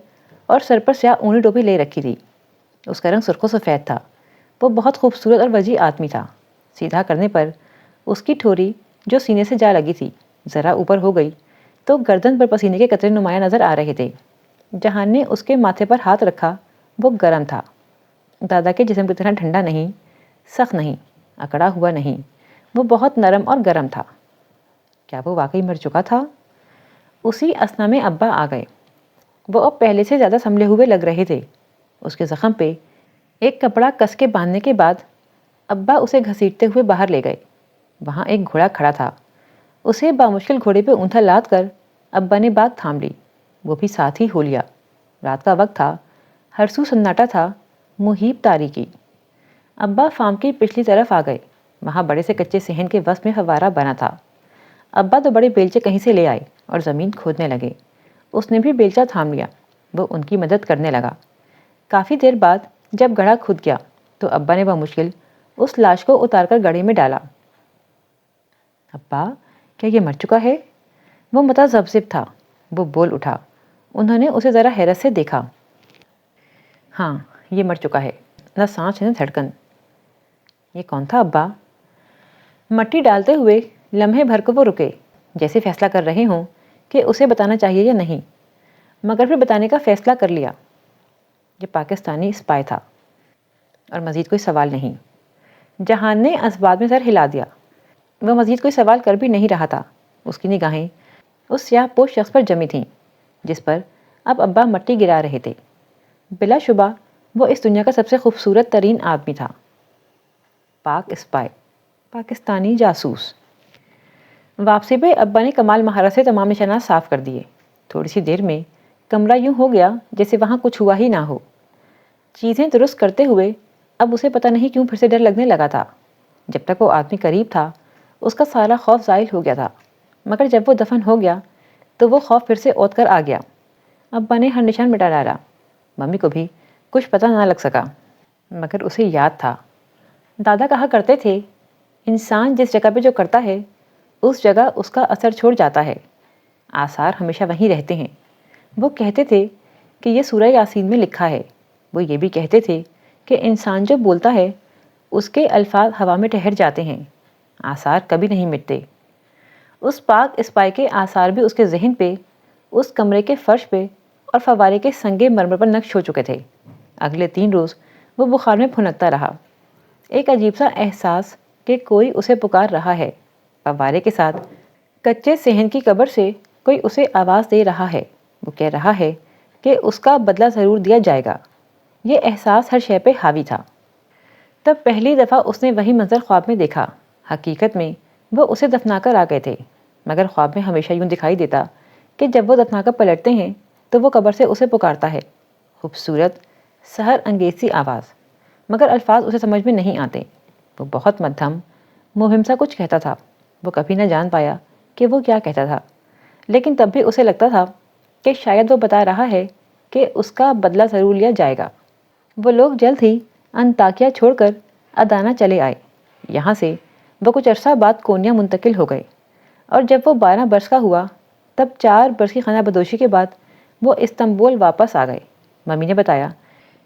S1: اور سر پر سیاہ اونی ٹوپی لے رکھی تھی۔ اس کا رنگ سرخ و سفید تھا۔ وہ بہت خوبصورت اور وجیح آدمی تھا۔ سیدھا کرنے پر اس کی ٹھوری جو سینے سے جا لگی تھی ذرا اوپر ہو گئی تو گردن پر پسینے کے قطرے نمایاں نظر آ رہے تھے۔ جہان نے اس کے ماتھے پر ہاتھ رکھا، وہ گرم تھا، دادا کے جسم کی طرح ٹھنڈا نہیں، سخت نہیں، اکڑا ہوا نہیں، وہ بہت نرم اور گرم تھا۔ کیا وہ واقعی مر چکا تھا؟ اسی اثنا میں ابا آ گئے۔ وہ اب پہلے سے زیادہ سنبھلے ہوئے لگ رہے تھے۔ اس کے زخم پہ ایک کپڑا کس کے باندھنے کے بعد ابا اسے گھسیٹتے ہوئے باہر لے گئے۔ وہاں ایک گھوڑا کھڑا تھا۔ اسے بامشکل گھوڑے پہ اونٹھا لاد کر ابا نے بات تھام لی، وہ بھی ساتھ ہی ہو لیا۔ رات کا وقت تھا، ہر سو سناٹا تھا، محیب تاریکی۔ ابا فارم کی پچھلی طرف آ گئے، وہاں بڑے سے کچے صحن کے وسط میں فوارہ بنا تھا۔ ابا تو بڑے بیلچے کہیں سے لے آئے اور زمین کھودنے لگے۔ اس نے بھی بیلچہ تھام لیا، وہ ان کی مدد کرنے لگا۔ کافی دیر بعد جب گڑھا کھد گیا تو ابا نے بمشکل اس لاش کو اتار کر گڑھے میں ڈالا۔ ابا، کیا یہ مر چکا ہے؟ وہ متذبذب تھا۔ وہ بول اٹھا۔ انہوں نے اسے ذرا حیرت سے دیکھا۔ ہاں، یہ مر چکا ہے، نہ سانس نہ دھڑکن۔ یہ کون تھا ابا؟ مٹی ڈالتے ہوئے لمحے بھر کو وہ رکے، جیسے فیصلہ کر رہے ہوں کہ اسے بتانا چاہیے یا نہیں، مگر پھر بتانے کا فیصلہ کر لیا۔ یہ پاکستانی اسپائی تھا، اور مزید کوئی سوال نہیں۔ جہان نے اسبات میں سر ہلا دیا۔ وہ مزید کوئی سوال کر بھی نہیں رہا تھا۔ اس کی نگاہیں اس سیاہ پوش شخص پر جمی تھیں جس پر اب ابا مٹی گرا رہے تھے۔ بلا شبہ وہ اس دنیا کا سب سے خوبصورت ترین آدمی تھا۔ پاک اسپائی، پاکستانی جاسوس۔ واپسی پہ ابا نے کمال مہارت سے تمام نشانات صاف کر دیے۔ تھوڑی سی دیر میں کمرہ یوں ہو گیا جیسے وہاں کچھ ہوا ہی نہ ہو۔ چیزیں درست کرتے ہوئے اب اسے پتہ نہیں کیوں پھر سے ڈر لگنے لگا تھا۔ جب تک وہ آدمی قریب تھا اس کا سارا خوف زائل ہو گیا تھا، مگر جب وہ دفن ہو گیا تو وہ خوف پھر سے اوت کر آ گیا۔ ابا نے ہر نشان مٹا ڈالا۔ ممی کو بھی کچھ پتہ نہ لگ سکا، مگر اسے یاد تھا۔ دادا کہا کرتے تھے، انسان جس جگہ پہ جو کرتا ہے اس جگہ اس کا اثر چھوڑ جاتا ہے، آثار ہمیشہ وہیں رہتے ہیں۔ وہ کہتے تھے کہ یہ سورہ یاسین میں لکھا ہے۔ وہ یہ بھی کہتے تھے کہ انسان جو بولتا ہے اس کے الفاظ ہوا میں ٹھہر جاتے ہیں، آثار کبھی نہیں مٹتے۔ اس پاک اسپائی کے آثار بھی اس کے ذہن پہ، اس کمرے کے فرش پہ اور فوارے کے سنگے مرمر پر نقش ہو چکے تھے۔ اگلے 3 روز وہ بخار میں پھنکتا رہا، ایک عجیب سا احساس کہ کوئی اسے پکار رہا ہے، فوارے کے ساتھ کچے صحن کی قبر سے کوئی اسے آواز دے رہا ہے، وہ کہہ رہا ہے کہ اس کا بدلہ ضرور دیا جائے گا۔ یہ احساس ہر شے پہ حاوی تھا۔ تب پہلی دفعہ اس نے وہی منظر خواب میں دیکھا۔ حقیقت میں وہ اسے دفنا کر آ گئے تھے، مگر خواب میں ہمیشہ یوں دکھائی دیتا کہ جب وہ دفنا کر پلٹتے ہیں تو وہ قبر سے اسے پکارتا ہے۔ خوبصورت سحر انگیز سی آواز، مگر الفاظ اسے سمجھ میں نہیں آتے۔ وہ بہت مدھم مبہم سا کچھ کہتا تھا۔ وہ کبھی نہ جان پایا کہ وہ کیا کہتا تھا، لیکن تب بھی اسے لگتا تھا کہ شاید وہ بتا رہا ہے کہ اس کا بدلہ ضرور لیا جائے گا۔ وہ لوگ جلد ہی انطاکیہ چھوڑ کر ادانا چلے آئے۔ یہاں سے وہ کچھ عرصہ بعد کونیا منتقل ہو گئے، اور جب وہ 12 برس کا ہوا تب 4 برس کی خانہ بدوشی کے بعد وہ استنبول واپس آ گئے۔ ممی نے بتایا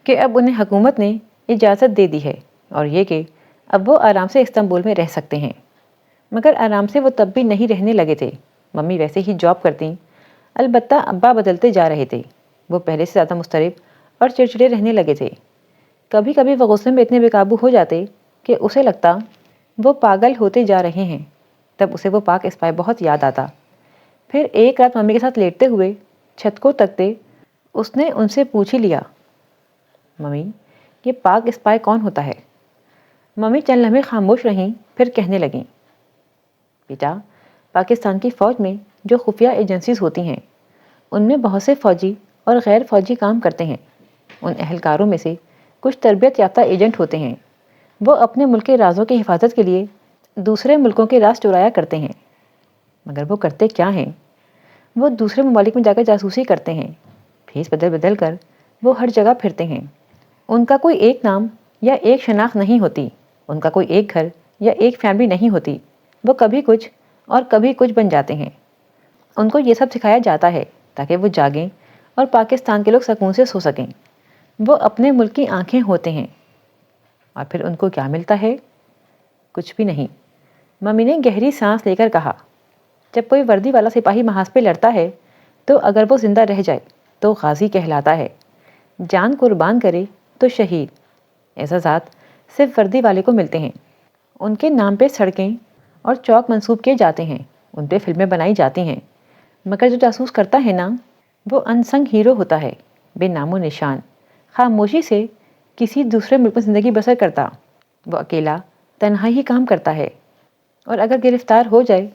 S1: کہ اب انہیں حکومت نے اجازت دے دی ہے، اور یہ کہ اب وہ آرام سے استنبول میں رہ سکتے ہیں۔ مگر آرام سے وہ تب بھی نہیں رہنے لگے تھے۔ ممی ویسے ہی جاب کرتیں، البتہ ابا بدلتے جا رہے تھے۔ وہ پہلے سے زیادہ مضطرب اور چڑچڑے رہنے لگے تھے۔ کبھی کبھی وہ غصے میں اتنے بے قابو ہو جاتے کہ اسے لگتا وہ پاگل ہوتے جا رہے ہیں۔ تب اسے وہ پاک اسپائے بہت یاد آتا۔ پھر ایک رات ممی کے ساتھ لیٹتے ہوئے چھت کو تکتے اس نے ان سے پوچھ ہی لیا، ممی یہ پاک اسپائے کون ہوتا ہے؟ ممی چند لمحے خاموش رہیں، پھر کہنے لگیں، بیٹا پاکستان کی فوج میں جو خفیہ ایجنسیز ہوتی ہیں ان میں بہت سے فوجی اور غیر فوجی کام کرتے ہیں۔ ان اہلکاروں میں سے کچھ تربیت یافتہ ایجنٹ ہوتے ہیں۔ وہ اپنے ملک کے رازوں کی حفاظت کے لیے دوسرے ملکوں کے راز چرایا کرتے ہیں۔ مگر وہ کرتے کیا ہیں؟ وہ دوسرے ممالک میں جا کر جاسوسی کرتے ہیں۔ بھیس بدل بدل کر وہ ہر جگہ پھرتے ہیں۔ ان کا کوئی ایک نام یا ایک شناخت نہیں ہوتی، ان کا کوئی ایک گھر یا ایک فیملی نہیں ہوتی۔ وہ کبھی کچھ اور کبھی کچھ بن جاتے ہیں۔ ان کو یہ سب سکھایا جاتا ہے تاکہ وہ جاگیں اور پاکستان کے لوگ سکون سے سو سکیں۔ وہ اپنے ملک کی آنکھیں ہوتے ہیں۔ اور پھر ان کو کیا ملتا ہے؟ کچھ بھی نہیں۔ ممی نے گہری سانس لے کر کہا، جب کوئی وردی والا سپاہی محاذ پہ لڑتا ہے تو اگر وہ زندہ رہ جائے تو غازی کہلاتا ہے، جان قربان کرے تو شہید۔ اعزازات صرف وردی والے کو ملتے ہیں۔ ان کے نام پہ سڑکیں اور چوک منسوب کیے جاتے ہیں، ان پہ فلمیں بنائی جاتی ہیں، مگر جو جاسوس کرتا ہے نا، وہ انسنگ ہیرو ہوتا ہے، بے نام و نشان، خاموشی سے کسی دوسرے ملک میں زندگی بسر کرتا۔ وہ اکیلا تنہا ہی کام کرتا ہے، اور اگر گرفتار ہو جائے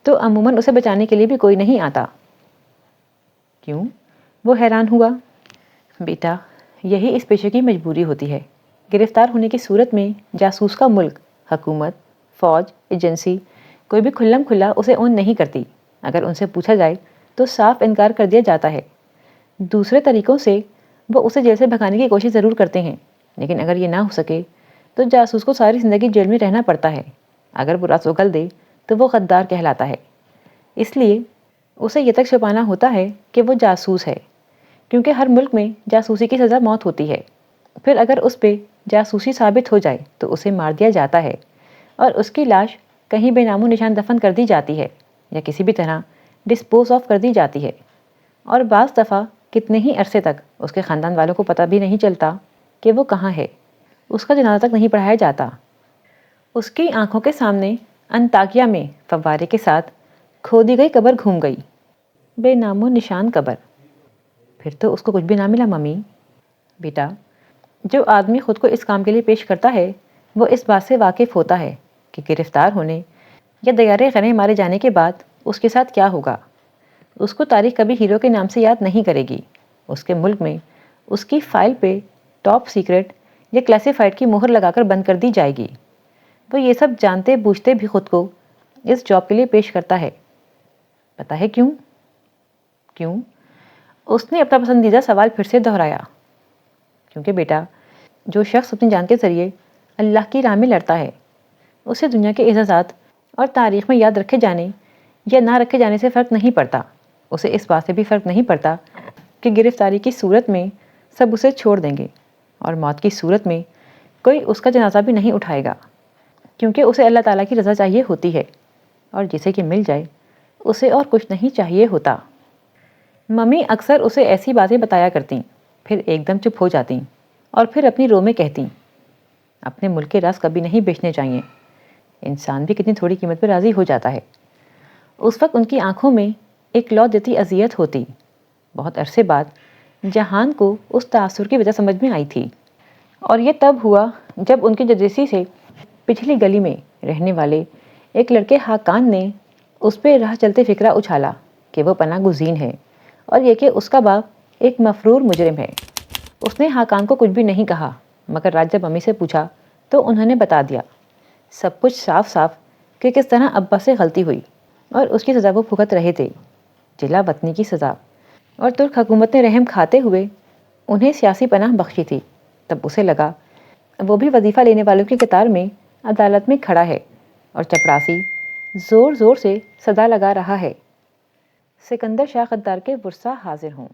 S1: تو عموماً اسے بچانے کے لیے بھی کوئی نہیں آتا۔ کیوں؟ وہ حیران ہوا۔ بیٹا یہی اس پیشے کی مجبوری ہوتی ہے۔ گرفتار ہونے کی صورت میں جاسوس کا ملک، حکومت، فوج، ایجنسی کوئی بھی کھلم کھلا اسے اون نہیں کرتی۔ اگر ان سے پوچھا جائے تو صاف انکار کر دیا جاتا ہے۔ دوسرے طریقوں سے وہ اسے جیل سے بھگانے کی کوشش ضرور کرتے ہیں، لیکن اگر یہ نہ ہو سکے تو جاسوس کو ساری زندگی جیل میں رہنا پڑتا ہے۔ اگر وہ راز اگل دے تو وہ غدار کہلاتا ہے۔ اس لیے اسے یہ تک چھپانا ہوتا ہے کہ وہ جاسوس ہے، کیونکہ ہر ملک میں جاسوسی کی سزا موت ہوتی ہے۔ پھر اگر اس پہ جاسوسی ثابت ہو جائے تو اسے مار دیا جاتا ہے، اور اس کی لاش کہیں بے نام و نشان دفن کر دی جاتی ہے یا کسی بھی طرح ڈسپوز آف کر دی جاتی ہے۔ اور بعض دفعہ کتنے ہی عرصے تک اس کے خاندان والوں کو پتہ بھی نہیں چلتا کہ وہ کہاں ہے۔ اس کا جنازہ تک نہیں پڑھایا جاتا۔ اس کی آنکھوں کے سامنے انطاکیہ میں فوارے کے ساتھ کھودی گئی قبر گھوم گئی، بے نام و نشان قبر۔ پھر تو اس کو کچھ بھی نہ ملا ممی۔ بیٹا جو آدمی خود کو اس کام کے لیے پیش کرتا ہے وہ اس بات سے واقف ہوتا ہے کہ گرفتار ہونے یا دیارے غنے مارے جانے کے بعد اس کے ساتھ کیا ہوگا۔ اس کو تاریخ کبھی ہیرو کے نام سے یاد نہیں کرے گی۔ اس کے ملک میں اس کی فائل پہ ٹاپ سیکرٹ یا کلاسیفائڈ کی مہر لگا کر بند کر دی جائے گی۔ وہ یہ سب جانتے بوجھتے بھی خود کو اس جاب کے لیے پیش کرتا ہے۔ پتہ ہے کیوں؟ کیوں؟ اس نے اپنا پسندیدہ سوال پھر سے دہرایا۔ کیونکہ بیٹا جو شخص اپنی جان کے ذریعے اللہ کی راہ میں لڑتا ہے اسے دنیا کے اعزازات اور تاریخ میں یاد رکھے جانے یا نہ رکھے جانے سے فرق نہیں پڑتا۔ اسے اس بات سے بھی فرق نہیں پڑتا کہ گرفتاری کی صورت میں سب اسے چھوڑ دیں گے، اور موت کی صورت میں کوئی اس کا جنازہ بھی نہیں اٹھائے گا، کیونکہ اسے اللہ تعالیٰ کی رضا چاہیے ہوتی ہے، اور جسے کہ مل جائے اسے اور کچھ نہیں چاہیے ہوتا۔ ممی اکثر اسے ایسی باتیں بتایا کرتیں، پھر ایک دم چپ ہو جاتیں، اور پھر اپنی رو میں کہتیں، اپنے ملک کے راز کبھی نہیں بیچنے چاہیے۔ انسان بھی کتنی تھوڑی قیمت پہ راضی ہو جاتا ہے۔ اس وقت ان کی آنکھوں میں ایک لو دیتی اذیت ہوتی۔ بہت عرصے بعد جہان کو اس تاثر کی وجہ سمجھ میں آئی تھی، اور یہ تب ہوا جب ان کی ججیسی سے پچھلی گلی میں رہنے والے ایک لڑکے حاکان نے اس پہ راہ چلتے فکرہ اچھالا کہ وہ پناہ گزین ہے اور یہ کہ اس کا باپ ایک مفرور مجرم ہے۔ اس نے حاکان کو کچھ بھی نہیں کہا، مگر رات جب امی سے پوچھا تو انہوں نے بتا دیا سب کچھ صاف صاف کہ کس طرح ابا سے غلطی ہوئی اور اس کی سزا وہ بھگت رہے تھے، جلا وطنی کی سزا۔ اور ترک حکومت نے رحم کھاتے ہوئے انہیں سیاسی پناہ بخشی تھی۔ تب اسے لگا وہ بھی وظیفہ لینے والوں کی قطار میں عدالت میں کھڑا ہے اور چپڑاسی زور زور سے صدا لگا رہا ہے، سکندر شاہ غدار کے ورثہ حاضر ہوں۔